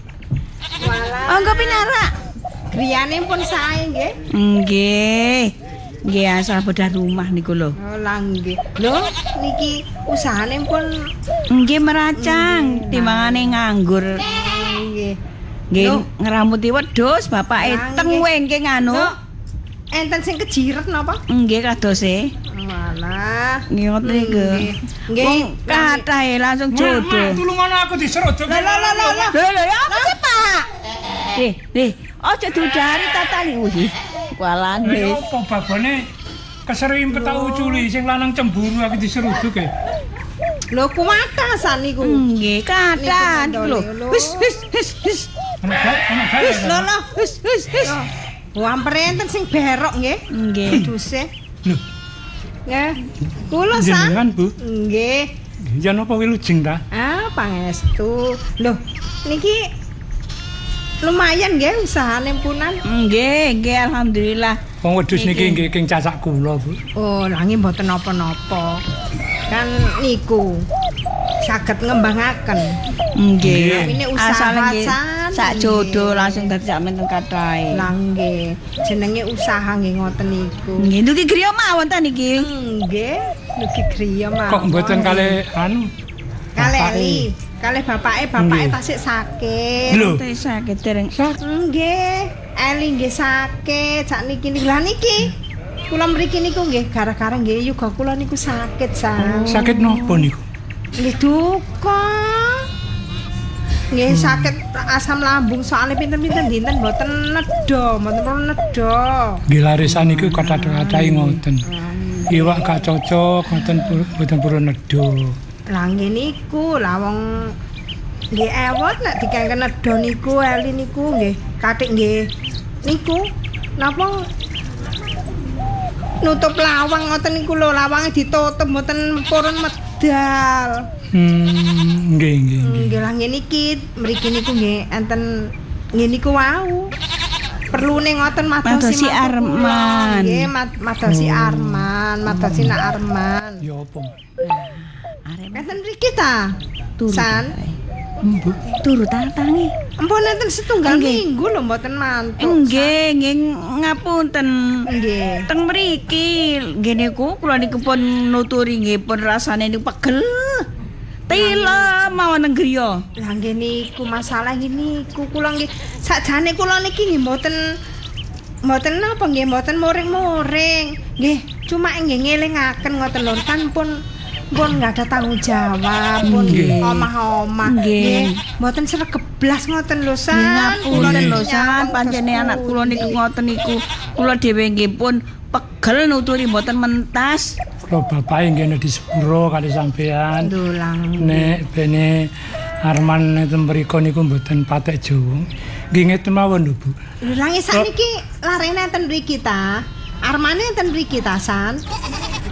Walah. Monggo pinarak. Griyane pun sae nggih. Nggih. Nggih asal bedah rumah niku lho. Oh, lah nggih. Lho, niki usahane pun Nggih meracang timbangane nganggur. nggih. Nggih Lho. ngeramuti wedhus bapake Lah, tengwe nggih nganu. Lho, enten sing kejiret napa? Nggih kadose. Walah. Nggih ngoten niku. Nggih. Wong kathahe langsung jodoh. Tulungan aku diseruduk. Lho ya apa sih, Pak? Aja dudari tatali wih. Kualan Ya wis. apa babane keserimpet tak uculi sing lanang cemburu aku diseruduk e. Lho kumatasan niku. Nggih, kadang Niku lho. lho. Wis. Ana gawe. Lho. Wis. Wampere enten sing berok nggih. Nggih. Duse. Lho, Nggih. Kula san. jenengan, Bu. Nggih. Ya napa wilujeng ta? Ah, pangestu. Loh, niki lumayan nggih usahane punan. Nggih, alhamdulillah. Wong wedhus niki nggih king cacak kula, Bu. Oh, langi mboten napa-napa. Kan niku saged ngembangaken. Nggih. Ini usaha Asal nggih san, sak nggih. jodoh langsung dadi sampeyan teng kathahe. Lah nggih, jenenge usaha nggih ngoten niku. Nggih, niki griya mawon ta niki. Nggih, niki griya mawon. Kok mboten kalih anu? kalih kalih bapake tasik sakit. Lho, Teh sakit dereng. Nggih, Eli nggih sakit sakniki niku. Lah niki kula mriki niku nggih gara-gara nggih yoga kula niku sakit san. sakit napa niku? Nggih duka. Nggih sakit asam lambung soalnya pinten-pinten dinten mboten nedha, mboten nedha. Nggih laresan niku kathah-kathahe ngoten. Iwak gak cocok ngoten mboten purun nedha. Lah nggih niku lah wong nggih ewot nek dikengken nedha niku Eli niku nggih kathik nggih niku napa nutup lawang ngoten niku lho, lawange ditutup mboten purun medal. Nggih. Nggih lah nggih niki mriki niku nggih enten nggih niku wau. Perlune ngoten Madosi Arman. Nggih, madosi Arman, madosi nak Arman. Ya apa? Arep Enten mriki ta? turu. San. Turu tangi. Ampun enten setunggal minggu lho mboten mantuk. Nggih, nggih ngapunten. Nggih. Teng mriki nggih niku kula niku pun nuturi nggih pun rasane niku pegel. Tila mawon neng griya. Lah nggih niku masalah niku kula nggih sakjane kula niki nggih mboten napa nggih mboten muring-muring. Nggih, cuma nggih ngelingaken ngoten lho kan pun nggak ada tanggung jawab pun omah-omah nggih mboten sregep blas ngoten lho San. Ngapunten lho San, pancene anak kula niku ngoten niku. Kula dhewe nggih pun pegel nuturi mboten mentas. Kula bapake nggih di sepuro kali sampean. Ndulang. Nek bene Arman enten mriku niku mboten patek Jawa. Nggih ngeten mawon lho Bu. Lho langi sakniki larene enten mriki ta. Armane enten mriki ta San.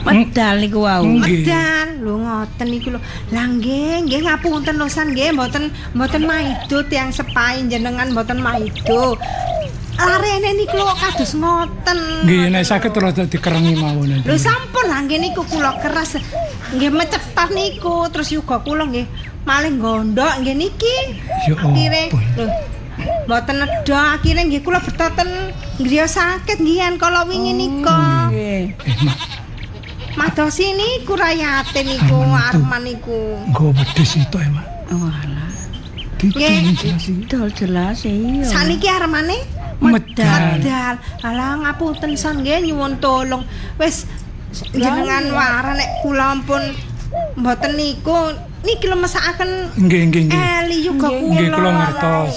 Medal niku wau. Medal lho ngoten niku lho. Lah nggih ngapunten lho San nggih mboten maido tiyang sepahe jenengan mboten maido. Larene niku lho kados ngoten. Nggih nek saged rada dikerengi mawon. Lho sampun lah nggih niku kula keras. Nggih mecepat niku terus yuga kula nggih malih gondok nggih niki. Akhire lho mboten nedha akhire nggih kula betoten griya sakit nggih kala wingi nika. Nggih. Madosi niku rayate niku Arman niku. Nggo wedhus itu Mak. Oh alah. Didol jelas iya. Saniki Armane medal. Alah ngapunten San nggih nyuwun tolong. Wis jenengan waran nek kula ampun mboten niku niki lho mesakaken nggih. Eli juga kula. Nggih kula ngertos.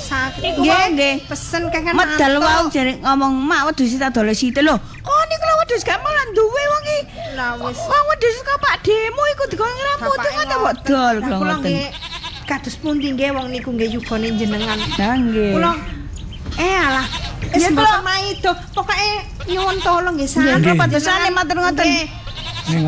Nggih pesen kangen medal wau jare ngomong mak wedhus tak dole sithik lho. Kok niku lho wedhus gak malah duwe wong iki. Lah wis. Wong wedhus kok Pak Demo iku digongi rambut ngoten kok dol kula ngoten. Kados pundi nggih wong niku nggih yugane jenengan. Lah nggih. Kula alah wis mboten maido pokoke nyuwun tolong nggih San. Nggih padosane matur ngoten.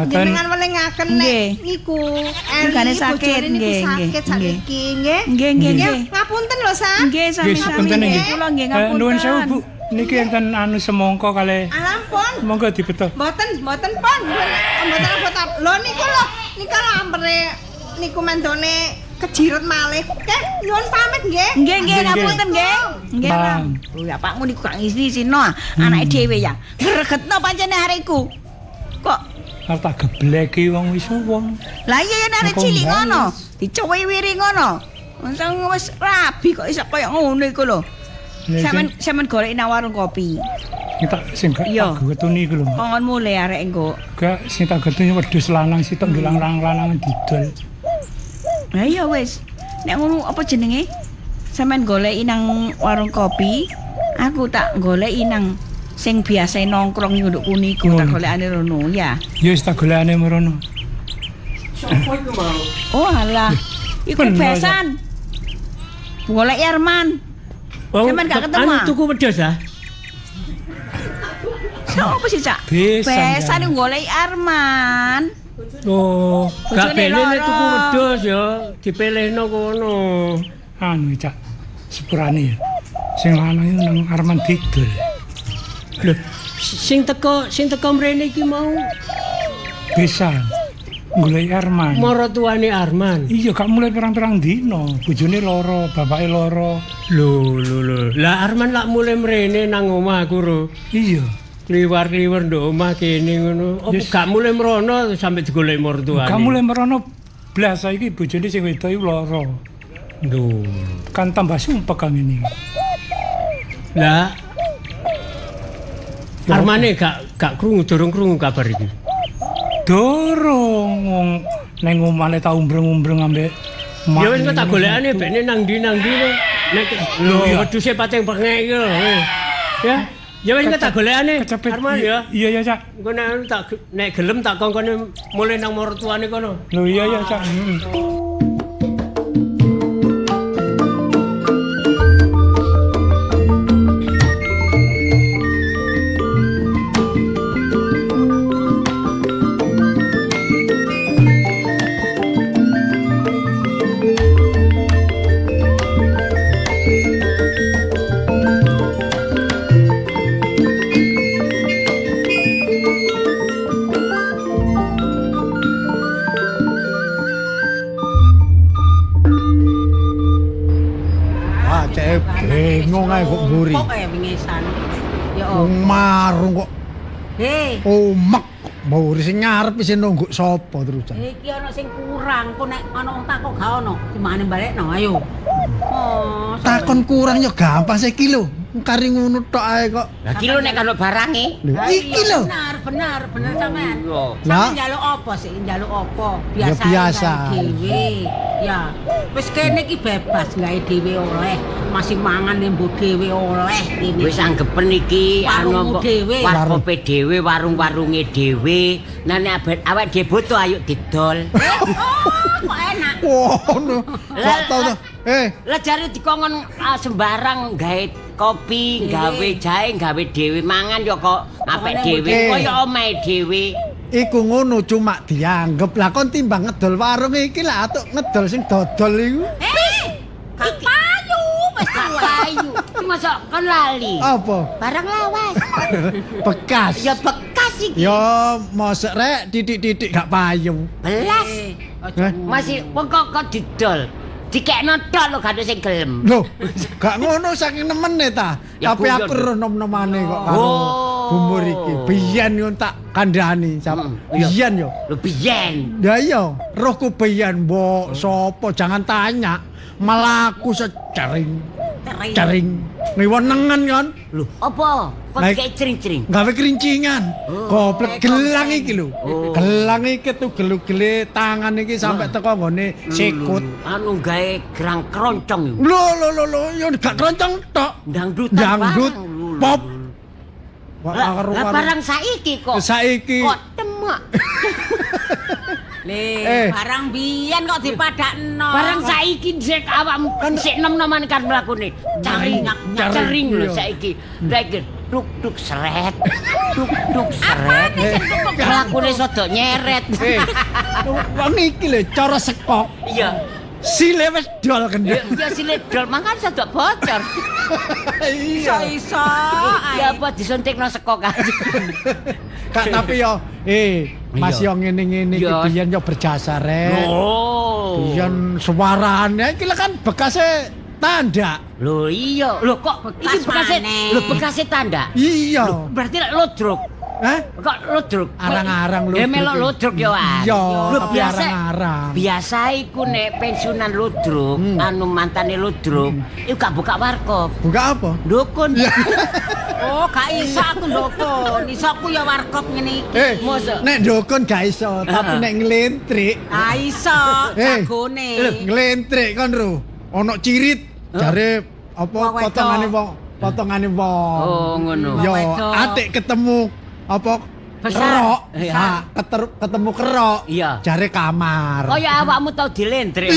Jenengan welingaken nek niku Eli sakit nggih sakiki nggih. Nggih. Ngapunten lho San. Nggih sami-sami kula nggih ngapunten. Nuwun sewu Bu. Niki enten anu semangka kalih. Ampun. Monggo dibeto. Mboten pon. Mboten apa-apa. Lho niku lho, nika ampere niku mendone kejirut malih. Nyuwun pamit nggih. Nggih ngapunten nggih. Nggih. Oh ya Pakmu niku gak ngisi-isino anake dhewe ya. Gregetno pancene areku. Kok arep tak gebleki wong wis wong. Lah iya nek arek cilik ngono, dicuwi-wiri ngono. Wis rabi kok iso kaya ngono iku lho. Sampeyan golek nang warung kopi. Sing gak getuni iku lho. Kongon mulai arek engko. Gak sing tak getuni wedhus lanang sitok ngilang lanang didol. Lah iya wis. Nek ngono apa jenenge? Sampeyan goleki nang warung kopi, aku tak goleki nang sing biasa nongkrong nduk kuniku tak golekane rono ya. Ya wis tak golekane merono. Sopo iku mau? Oh alah. Iku besan. Golek Arman. Sampeyan gak ketemu. Anu tuku wedhus ah. Sopo sih, Cak? Besan golek Arman. Oh, gak bene tuku wedhus ya, dipilihno kono. Anu Cak, sepurane. Sing lanang nang Arman didol. Lho, sing teko mrene iki mau besan. Golek Arman. Maratuwane Arman. Iya, gak mulai pirang-pirang dino. Bojone loro, bapake loro. Lho. Lah Arman lak mulai mrene nang omahku ro. Iya. Liwar-liwar nduk omah kene ngono. Apa gak mulai mrono sampe digolek maratuane? Gak mulai mrono blas saiki bojone sing wedok iku loro. Lho, kan tambah sumpek kang ini. Lah Armane gak durung krungu kabar iki. Dorong wong ning omane ta umbreng-umbreng ambek ya wis tak golekane bene nang ndi nek lho wedhuse pating pengek iki lho. Ya. Ya wis tak golekane Arman ya. Iya Cak. Engko nek gelem tak kongkone mulih nang martuane kono. Lho iya Cak. ae kok mburi. Kok wingisan. Ya Marung kok Hei, omek mburi sing ngarep sing nungguk sapa terus. iki ana sing kurang. Kok nek ana wong takok gak ono, gimana balekno ayo. Oh, Takon kurang ya gampang saiki lho. Kari ngono tok ae kok. Lah ki lho nek karo barange. Lho iki lho. bener sampean. Iya. Lah. Sampeyan njaluk apa sih? Njaluk apa? Ya, biasa. Dhewe. Ya, wis kene iki bebas gawe dhewe oleh. Masih mangan mbok dhewe oleh kene. Wis anggepen iki Warungmu dhewe. warkope dhewe, warung-warunge dhewe. Nah nek awake dhewe butuh ayo didol. Kok enak. Wono. Kok tau to. Lah jare dikongkon sembarang gawe kopi, gawe jahe, gawe dhewe mangan ya kok apik dhewe, kaya omahe dhewe. Iku ngono cuma dianggep. Lah kon timbang ngedol warung iki lah atuk ngedol sing dodol iku. Gak payu, wis Payu. Iki masa kon lali. Apa? Barang lawas. Bekas. Ya bekas iki. Ya mosok rek titik-titik gak payu. Belas. Masih wong kok didol. Dikekno tok lho gak ada sing gelem. Loh, gak ngono saking nemene ta. Ya, Tapi aku guyon. ro nom-nomane kok karo bumur iki. Biyen yo tak kandhani sapa. Biyen yo. Lho biyen. Ya iya, rohku biyen mbok sapa jangan tanya. Malah aku secering. Cering. Ngiwonengen kan. Lho, apa? Kok Like- kayak cering-cering? Gawe kerincingan. Goblok gelang iki lho. Gelang iki tuh gelu-gele tangan iki sampai teko nggone sikut. Anu gawe gerang keroncong yo. Lho, yo gak keroncong tok. Dangdutan Dangdut, barang, lho. pop. Lah barang saiki kok. Saiki Kok demak. Barang biyen kok dipadakno. Barang saiki sik awakmu kan sik nom-noman kan mlakune. Cering lho iya. saiki. Lah iki duk seret. Duk seret. Mlakune sedok nyeret. wong iki lho cara sekok. Iya. Sile wis dol kendel. Ya sile dol mangan sedok bocor. Iso-iso. Ya apa disuntikno sekok aja. Kak tapi yo masih yo ngene-ngene iki Iya. biyen yo berjasa rek. Oh. Biyen suarane iki lho kan bekase tanda. Lho iya. Lho kok iki bekase maneh. lho bekase tanda. Iya. Berarti lek lodruk. Hah? Kok lodruk? Arang-arang lodruk. Ya melok lodruk yo ah. Iya, Lho, tapi arang-arang. Biasa iku nek pensiunan lodruk, anu mantane lodruk, iku gak buka warkop. Buka apa? Dukun. Oh, gak iso aku ndokon. Iso aku ya warkop ngene iki. Mosok. Nek dukun gak iso, tapi nek nglentrik. Ah iso, jagone. Nglentrik kan ro. Ono cirit jare apa Wong wedok. potongane wong. Oh, ngono. Yo, Wong wedok. atik ketemu apa Besar. kerok. Iya. Ha, ketemu kerok. Iya. Jare kamar. Kaya awakmu tau dilentrik.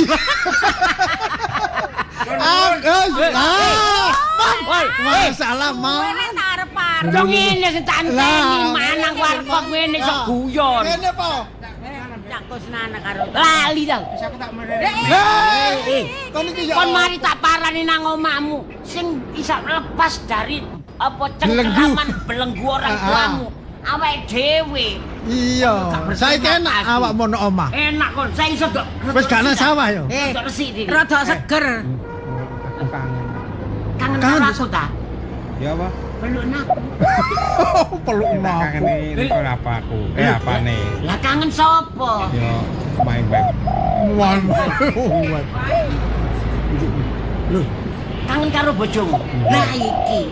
Masalah mau. Kowe tak arep-arep. Dong ngene sing tak enteni Lah, manang warkop ngene sok guyon. Ngene po. Cak Kusnana karo Lali tau. Kon iki ya. Kon mari tak parani nang omahmu sing bisa lepas dari apa Belenggu. cengkraman belenggu orang Ah, ah. tuamu. Awake dhewe. Iya. Saiki enak awak mono omah. Enak kon, saya iso dok. Wis gak nang sawah yo. Dok resik iki. rada seger. Aku kangen. Kangen Kangen karo aku ta? Ya apa? Peluk aku. Peluk Tak kangen ini kon apa aku? Apa nih? Lah kangen sapa? Yo main-main. Lho, kangen karo bojomu. Lah iki.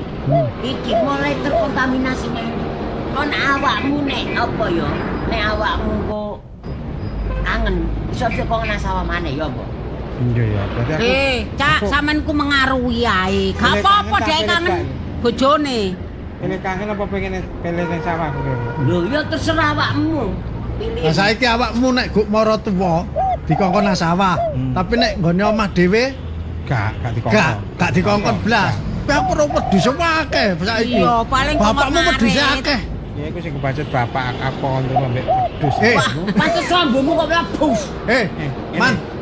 Iki mulai terkontaminasi nek kon awakmu nek apa ya? Nek awakmu kok kangen iso kok nang sawah maneh ya apa? Iya ya. Berarti aku Cak, sampean ku mengaruhi ae. Gak apa-apa dhek kangen bojone. ini kangen apa pengen pilih yang sawah aku kira. Lho ya terserah awakmu. Pilih. Lah saiki awakmu nek guk mara tuwa dikongkon nang sawah. Tapi nek nggone omah dhewe Gak dikongkon. gak dikongkon blas. Tapi aku ora wedhus akeh saiki. Iya, paling bapakmu kok wedhus ngarit. akeh. Ya iku sing kebacut bapak aku untuk ambek wedhus. Wah, pantes lambemu kok mlebus.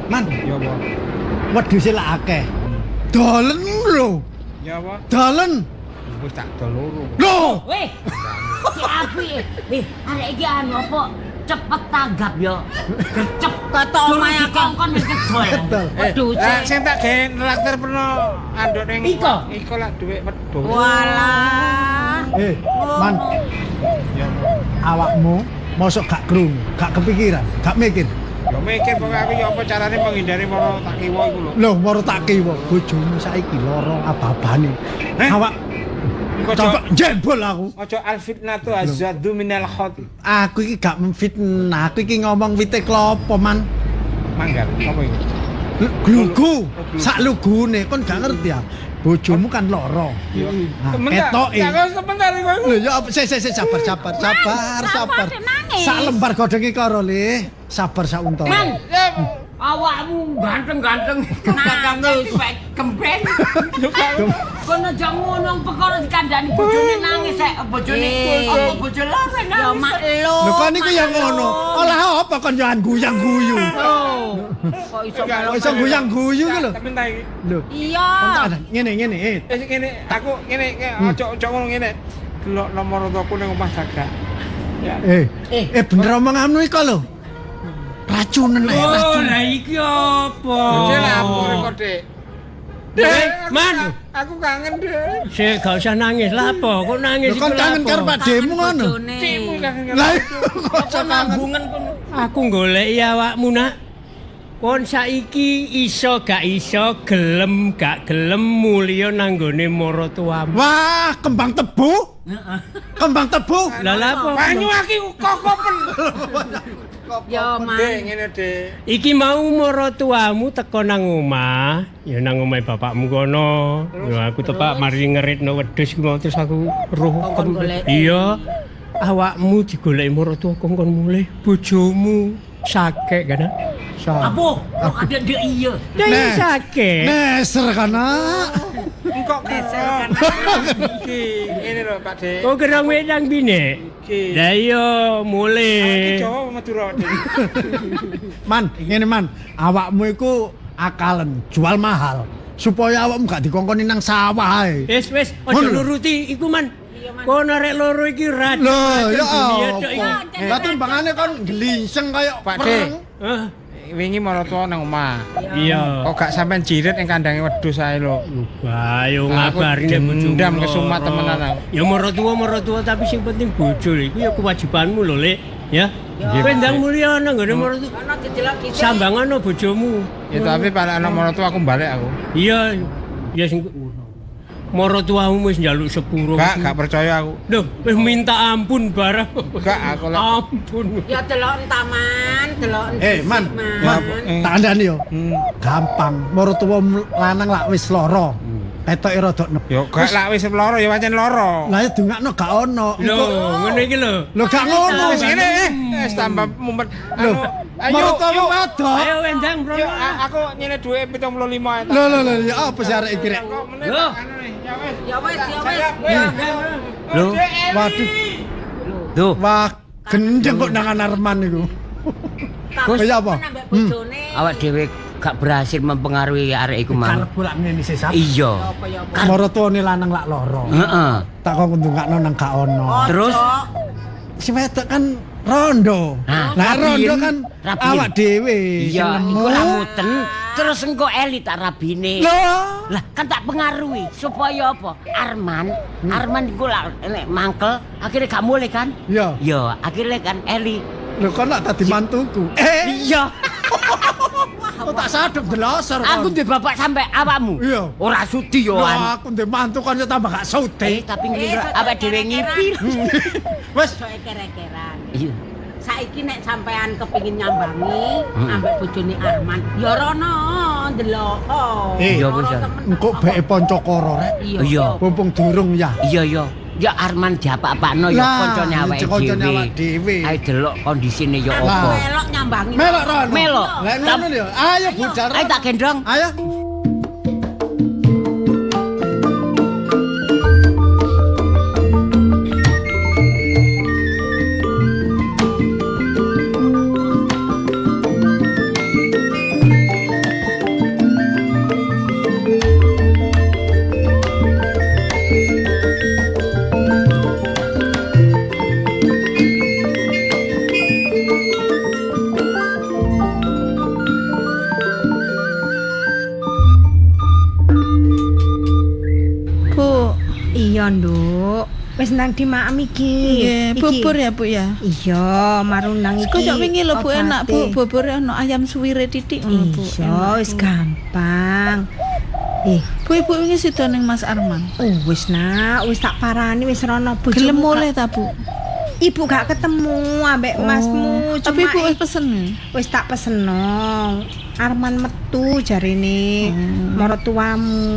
Man, Ya apa? wedhus lak akeh. Dolen lho, Ya apa? dolen. Wis tak doloro. Lho, Weh. Ki apik. Arek iki anu apa? cepet tanggap yo. Gercep Kata omahe aku. dikongkon wis kedol. Waduh, Lah sing tak gawe traktir peno anduk ning Iko lak dhuwit wedhus. Walah. Man. Awakmu mosok gak krungu, gak kepikiran, gak mikir. Yo mikir pokoke aku yo apa carane menghindari mara tak kiwa iku lho. Loh, moro tak kiwa, bojomu saiki lara apa-apane. Awak coba jebol aku. Aja alfitnatu azadu minal khati. Aku iki gak memfitnah, aku iki ngomong wite klopo, Man. Manggar apa iki? Glugu, sak lugune kon gak ngerti ya. Bojomu kan lara. Ketoke. Ya kok sebentar iku. Lho ya sabar. Sak lembar godhonge karo Le. Sabar sak unta. Man, awakmu ganteng-ganteng kakang wis kemben. Kon aja ngono perkara dikandani bojone nangis sek bojone apa bojo lare nangis. Ya maklum. Lho kon niku ya ngono. Olah apa kon yo guyang-guyu. Kok iso Kok iso guyang-guyu ki lho. Tapi entah iki. Lho. Iya. Ngene. Ngene, aku ngene ojo ngono ngene. Delok nomor tuaku ning omah Jaga. Ya. Bener omonganmu iku lho. Racunen ae. Oh, lah iki apa? Dek lapor kok, Dek. Dek, Man, aku kangen, Dek. sik gak usah nangis lah apa? Kok nangis Lho kon kangen karo Pak Demu ngono. Cimu kangen. Lah Kok nambungan kono? Aku goleki awakmu nak. Kon saiki iso gak iso, gelem gak gelem mulya nanggone maratuamu. wah, kembang tebu. Kembang tebu. Lah lha apa? Banyu aki kokopen. Ya, Man. Dek, ngene, Dek. Iki mau maratuamu teko nang omah, ya nang omahe bapakmu kono. Ya aku tepak mari ngeritno wedhus ku mau terus aku roh. Kongkon goleki. Iya. Awakmu digoleki maratuwa kongkon mulih bojomu sakek kan? Apa? Kok ada dia iya. Dia sakit. Neser kana. Engkok geser iki. Ngene lho, Pak Dek. Kok kerang wedang bine? Iki. Lah iya Iki mulai. Jawa Madura, Dek. Man, ngene Man, awakmu iku akalen jual mahal supaya awakmu gak dikongkoni nang sawah ae. Wis aja nuruti iku man. Kok narek loro iki racun. Loh, ya tok iki. Lah timbangane kon gelingseng kaya Pak perang. Hah? Wingi maratuwa nang omah. Iya. Kok gak sampean jirit ning kandange wedhus ae lho. Ayo ngabarine bojomu. Ndam kesumat temenan aku. Ya maratuwa tapi sing penting bojo iku ya kewajibanmu lho, Lek. Ya. Kowe ndang mulya nang ngene maratuwa. Ana didelok iki. Sambangano bojomu. Ya tapi pada ana maratuwa aku balik aku. Iya. Ya sing maratuwamu wis njaluk sepuro. Gak percaya aku. Loh, wis minta ampun barang. Gak aku lek. Ampun. Ya delok entaman, delok Man, Man. tak andani yo. Gampang, maratuwa lanang lak wis lara. Petoke rada nep. Yo gak lak wis lara ya pancen lara. Lah ya dungakno gak ono. Loh, ngene iki lho. Lho gak ngono. Wis ngene wis tambah mumet. Lho, maratuwa wedok. Ayo wendang, Bro. Yo aku nyene dhuwit 75 ae. Lho, ya apa sih arek iki rek? Loh. Ya wis. Loh, Waduh, Duh, wah gendeng kok nang Arman iku. Kaya apa? Awak dhewe gak berhasil mempengaruhi arek iku Kan mang. bolak ngene sesat. Iya. Maratuwane lanang lak lara. Heeh. Tak kok ndungakno nang gak ono. Terus Si wedok kan rondo. Nah, Lah rondo rabiin. kan Rabiin. awak dhewe iya sing iku nemu. ramuten. Terus engko Eli tak rabine. Loh, Lah kan tak pengaruhi supaya apa? Arman iku lak nek mangkel akhirnya gak mulai kan? iya. Yo, akhirnya kan Eli. Lho kon lak dadi mantuku. Iya. Kok tak sadep delosor Aku kon. ndek bapak sampai awakmu. Iya. Ora sudi yo Lho an. aku ndek mantu kon yo tambah gak sute. Tapi ngira awak dhewe ngipil. Wes, Soe kere-keran. Iya. Saiki nek sampean kepengin nyambangi ambek bojone Arman, ya rono ndelok. Iya, wis. engko beke Pancakara rek. Iya. Mumpung durung ya. Iya. Ya Arman diapak-apakno ya Lah, koncone awake koncone awak dhewe. Ayo delok kondisine ya Lah. apa. Melok nyambangi. Melok rono. Melok. Lah ngono lho. Ayo budal. Ayo tak gendong. Ayo. nang di maem iki. Nggih, bubur ya, Bu ya. Iya, marunang iki. Kok wingi lho Bu enak Bu, bubur ono ayam suwire titik ngono Bu. Iya, wis gampang. Bu ibu wingi sida ning Mas Arman. Wis nak, wis tak parani wis rono bojomu. Gelem mulih ta Bu? Ibu gak ketemu ambek masmu, tapi ibu wis pesen. Wis tak peseno. Arman metu jarine maratuamu.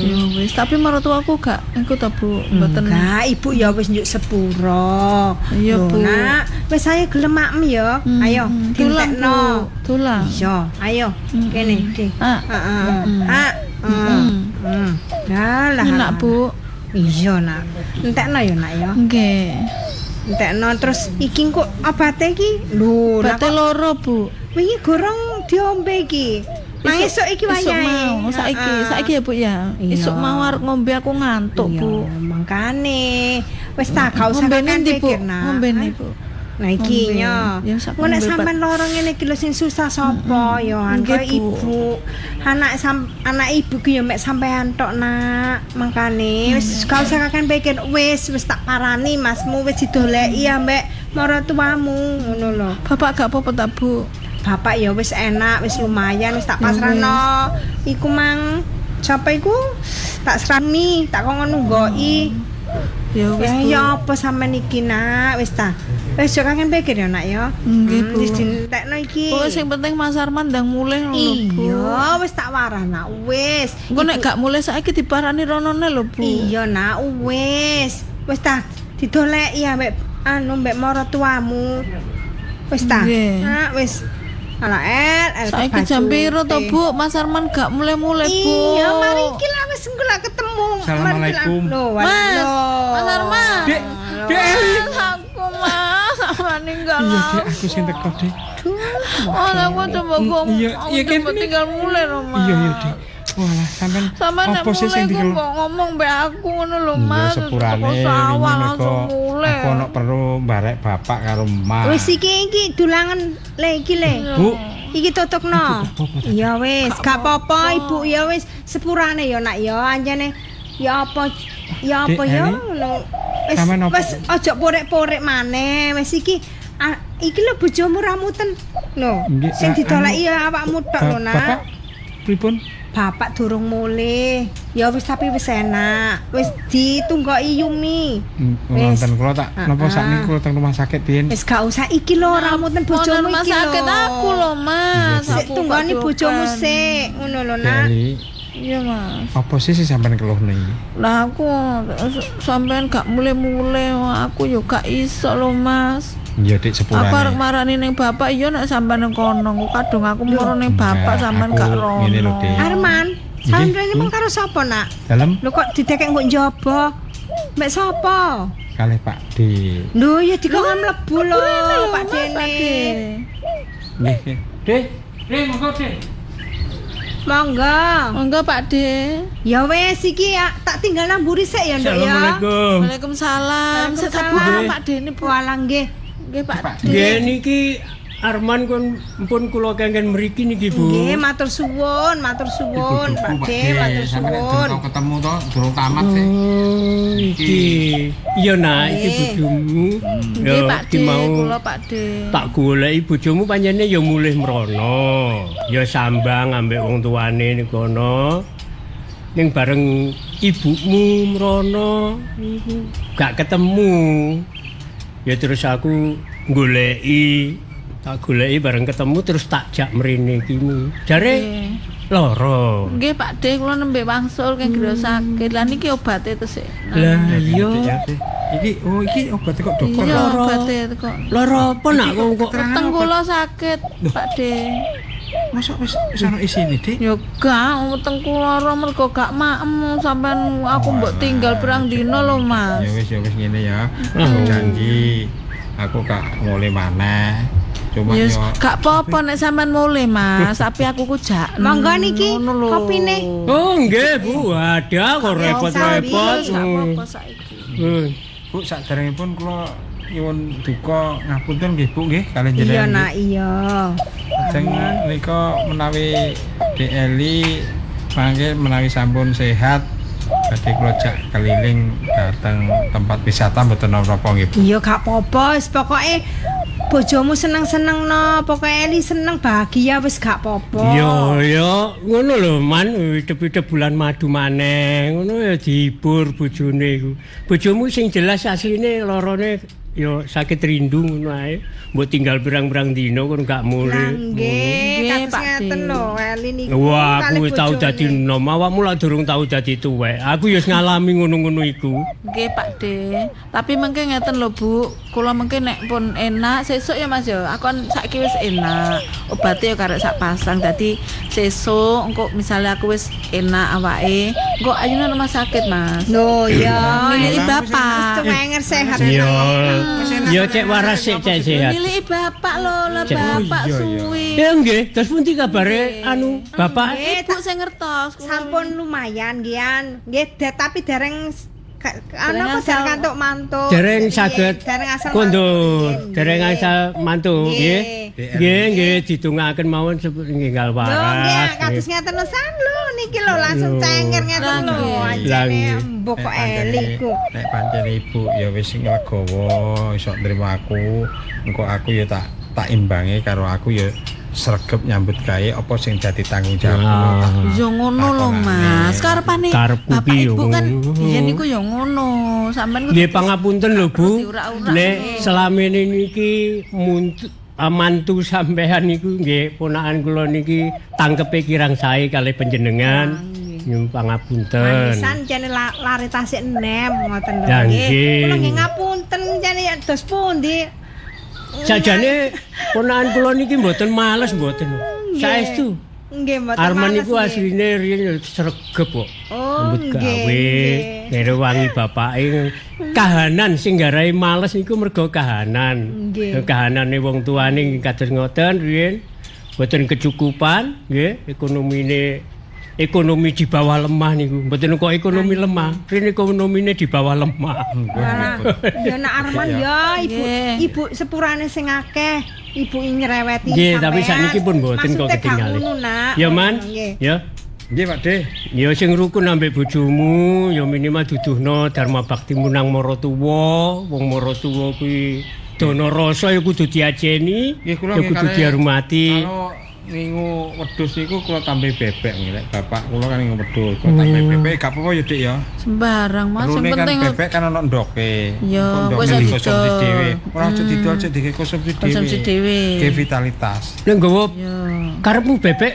Ya wis, tapi maratuaku gak engko ta Bu, mboten. Enggak, ibu ya wis njuk sepuro. Iya Bu. Nak, wis ayo gelem makem ya. Ayo, ditekno. Tulang. Iya, ayo. Kene, Dik. Lah, enak Bu. Iya, Nak. Entekno ya, Nak ya. Nggih. Entekno terus iki kok obate iki lho, obate loro Bu. Wingi gorong diombe iki. Nang esuk iki wayahe. Saiki ya Bu ya. Esuk mau arep ngombe aku ngantuk Bu. Mangkane wis tak gak usah pikir nak. Ngombene Bu. Nah iki nya. Nek sampean loro ngene iki lho sing susah sapa ya anko ibu. Anak ibu ki ya mek sampean tok nak. Mangkane wis gak usah kaken pikir wis tak parani masmu wis didoleki ambek maratuamu ngono lho. Bapak gak apa-apa ta Bu? Bapak ya wis enak, wis lumayan, wis tak pasrahno. Iku mang sapa iku? Tak serami, tak kok nunggoki. Ya wis. Ya apa sampean iki nak, wis ta. Wis yo kangen pikir ya nak ya. Nggih Bu. Wis dintekno iki. Oh sing penting Mas Arman ndang mulih lho Bu. Iya, wis tak warah nak, wis. Engko nek gak mulih saiki diparani ronone lho Bu. Iya nak, wis. Wis ta didoleki ambek mbek maratuamu. Wis ta. Nak wis. Ala saiki jam piro to Bu? Mas Arman gak mulai-mulai Bu. Iya, mari iki lah wis engko lah ketemu. Assalamualaikum. Mas Arman. Dek Eli. Aku Mas, sama ninggal. Iya, Dek, aku sing teko, Dek. Aku coba kok. Iya, kan tinggal mulai lho, Mas. Iya, Dek. Walah, sampean apa sih sing dikel? Ngomong mbek aku ngono lho, Mas. Sepurane aku ono perlu barek bapak karo emak. Wis iki dulangan le iki le. Bu, iki tutupno. Iya wis, gak apa-apa Ibu ya wis sepurane ya nak ya anjene ya apa ya ngono. Wis aja porek-porek maneh. Wis iki lho bojomu ramuten. Lho, sing didoleki ya awakmu tok lho, Nak. Bapak pripun? Bapak durung mulih. Ya wis tapi wis enak. Wis ditunggoki Yumi. Wonten kula tak napa sakniki kula teng rumah sakit biyen. Wis gak usah iki lho ramuten bojomu iki lho. Rumah sakit aku lho, Mas. Sik tunggoni bojomu sik ngono lho, Nak. Iya, Mas. Apa sih sampean keluhne iki? Lah aku sampean gak mulai-mulai aku yo gak iso lho, Mas. Iya Dik sepurane. Aku arep marani ning bapak iya nek sampean nang kono. Kadung aku moro ning bapak sampean gak rono. Ngene lho Dik. Arman, sampeyan iki karo sapa, Nak? Dalem. Lho kok didekek nggo njaba? Mbek sapa? Kalih Pak D. Lho ya dikon mlebu lho Pak Dene. Nggih. Dik, monggo Dik. Monggo Pak D. Ya wes iki ya tak tinggal nang mburi sik ya, Nduk ya. Assalamualaikum. Waalaikumsalam. Waalaikumsalam. Pak D ini Bu. Walah nggih. Nggih Pak D. Nggih niki Arman kon pun kula kengken mriki niki Bu. Nggih matur suwun Pak D, matur suwun. Sampeyan ketemu to durung tamat sih. Iki. Iya nak iki bojomu. Nggih Pak D, kula Pak D. Tak goleki bojomu pancene ya mulih mrono. Ya sambang ambek wong tuane ning kono. Ning bareng ibumu mrono gak ketemu. Ya terus aku goleki bareng ketemu terus tak jak mrene kini. Jare loro. Nggih Pak D, kula nembe wangsul keng griya sakit. Lah niki obate tesih. Lah iya. Iki obat kok dokter. Iya obate kok. Loro apa nak kok weteng kula sakit Pak D. Mosok wis ono isine, Dik? Ya gak, weteng kula lara mergo gak maem sampean aku mbok tinggal pirang dina lho, Mas. Ya wis ngene ya. Aku janji aku gak mulih maneh. Cuma yo gak apa-apa nek sampean mulih, Mas. Tapi aku ku jak. Monggo niki kopine. Oh, nggih, Bu. Ada kok repot-repot. Apa saiki? Bu, saderengipun kula nyuwun duka ngapunten nggih Bu nggih kalian jenengan. Iya nak iya. Lajeng nika menawi Dek Eli mangke menawi sampun sehat badhe kula jak keliling dateng tempat wisata mboten napa-napa nggih. Iya gak apa-apa, wis pokoke bojomu seneng-seneng no, pokoke Eli seneng bahagia wis gak apa-apa. Yo, ngono lho Man, hidup-hidup bulan madu maneh, ngono ya dihibur bojone iku. Bojomu sing jelas asline lorone yo sakit rindu ngono ae. Mbok tinggal berang-berang dino kon gak mulih. Lah nggih, kados Pak ngeten De. lho Eli niku. Wah, aku kalih tau bojone. dadi enom, awakmu lak durung tau dadi tuwek. Aku ya ngalami ngono-ngono iku. Nggih Pak De. Tapi mengke ngeten lho Bu, kula mengke nek pun enak sesuk ya Mas ya. Aku kan saiki wis enak. Obate ya karek sak pasang. Dadi sesuk engko misalnya aku wis enak awake, engko ayune rumah sakit Mas. Loh ya. Nilai bapak. Cemenger sehat. Yo, yo cek waras sik cek sehat. Nilai bapak lho, lah bapak suwi. Ya nggih, terus pundi kabare anu Bapak? Ibu sing ngertos. Sampun lumayan Gian. Nggih, tapi dereng Dereng apa asal- dereng kantuk mantuk. Dereng Nggih, saged dereng asal kondur, mantuk. dereng Nggih. asal mantu nggih. Nggih. Nggih, ditungakaken mawon ninggal Lho nggih, waras. kados ngeten lesan lho niki lho langsung cenger ngeten lho. Lah, Anjene nggih. mbok kok Eli ku. Nek pancen ibu ya wis nglegowo iso nrimo aku, engko aku ya tak imbangi karo aku ya sregep nyambut gawe apa sing dadi tanggung jawab. Ya ngono lho Mas. Karepane Karepku bapak ki yo ibu kan ngono. biyen niku ya ngono. Sampeyan kudu Nggih pangapunten lho Bu. diurak-urak. Nek selamene niki mantu sampean niku nggih ponakan kula niki tangkepe kirang sae kalih panjenengan. Nyuwun pangapunten. Manisan jane lare tasik enem ngoten lho Ya, nggih. nggih. Kula nggih ngapunten jane dos pundi. Sajane ponakan kula niki mboten males mboten. Saestu. Nggih mboten. Arman males, niku nggih. asline riyen ya sregep kok. Oh, Nyambut nggih, gawe, nggih. ngere wangi bapake. Kahanan sing garai males niku mergo kahanan. Nggih. Kahanane wong tuane kados ngoten riyen boten kecukupan, nggih, ekonomi di bawah lemah niku. Mboten kok ekonomi lemah, rene ekonomine di bawah lemah. Malah ya nak Arman ya Nggih. ibu sepurane sing akeh, ibu nyreweti Nggih, tapi sampean. sakniki pun mboten kok Maksudnya gak ketinggalan. ngono, Nak. Ya Man, Nggih. ya. Nggih Pak De. Ya sing rukun ambek bojomu ya minimal duduhno dharma bakti munang maratuwa, wong maratuwa kuwi dana rasa ya kudu diajeni, Nggih kula ya kudu dihormati. Kalau ningu wedhus niku kula tambah bebek nggih Lek bapak kula kan ningu wedhus, kula tambah bebek gak apa-apa ya Dik ya. Sembarang Mas, yang Perlune kan penting bebek kan ana ndoke. Ya, Kok wis ndoke aja dikonsumsi didol. dhewe. Ora aja didol cek dikonsumsi dhewe. konsumsi dhewe. Ke vitalitas. Nek nggawa Ya. karepmu bebek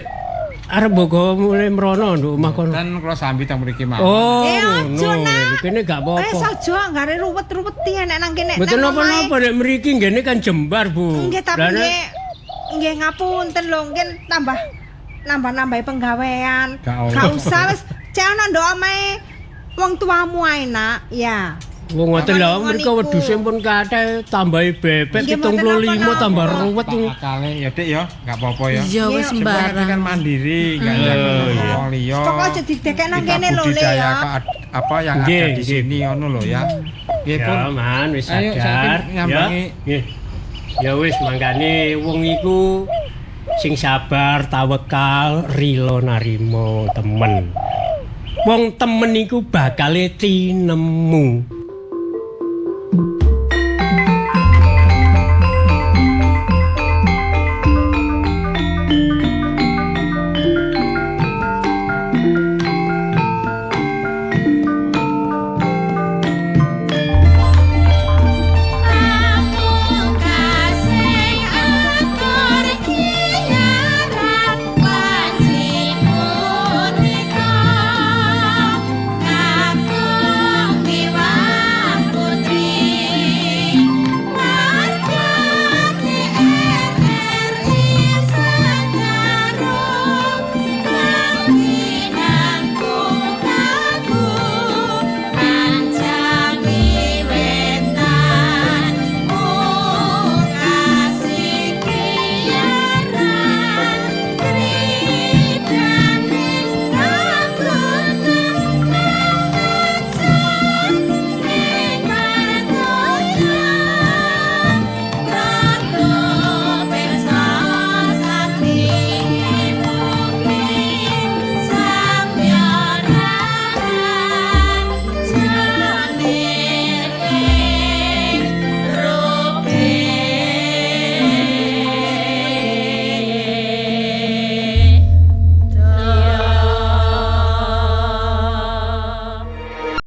arep mbok mulai mrono nduk omah kono. Kan kula sambi tang mriki mawon. Oh, aja, ngono. Nak. Lho kene gak Wis apa-apa. aja gare ruwet-ruweti enek nang kene. Mboten nang omahe. napa-napa nek mriki ngene kan jembar, Bu. Nggih tapi Lah, nek- nggih ngapunten lho, nggih nambah-nambahi penggawean. Gak ono. Gak usah wis cek ana ndok omahe wong tuamu ae nak. Ya. Wong ngoten lho, Paman mriko niku. wedhuse pun kathah tambahi bebek Nggih, 75 mboten tambah napa-napa. ruwet niku. Akale ya Dik ya, gak apa-apa ya. Iya wis Sing penting kan sembarang. mandiri, gak iya. ada wong liya. Pokoknya aja didekek nang Kita kene lho Le budidaya ya. apa yang Nggih, ada di nggih. sini ngono lho ya. Nggih Ya, pun. Man, wis Ayo, sadar. saiki nyambangi. Ya. Nggih. Ya wis mangkane wong iku sing sabar, tawakal, rila narima temen. Wong temen iku bakale tinemu.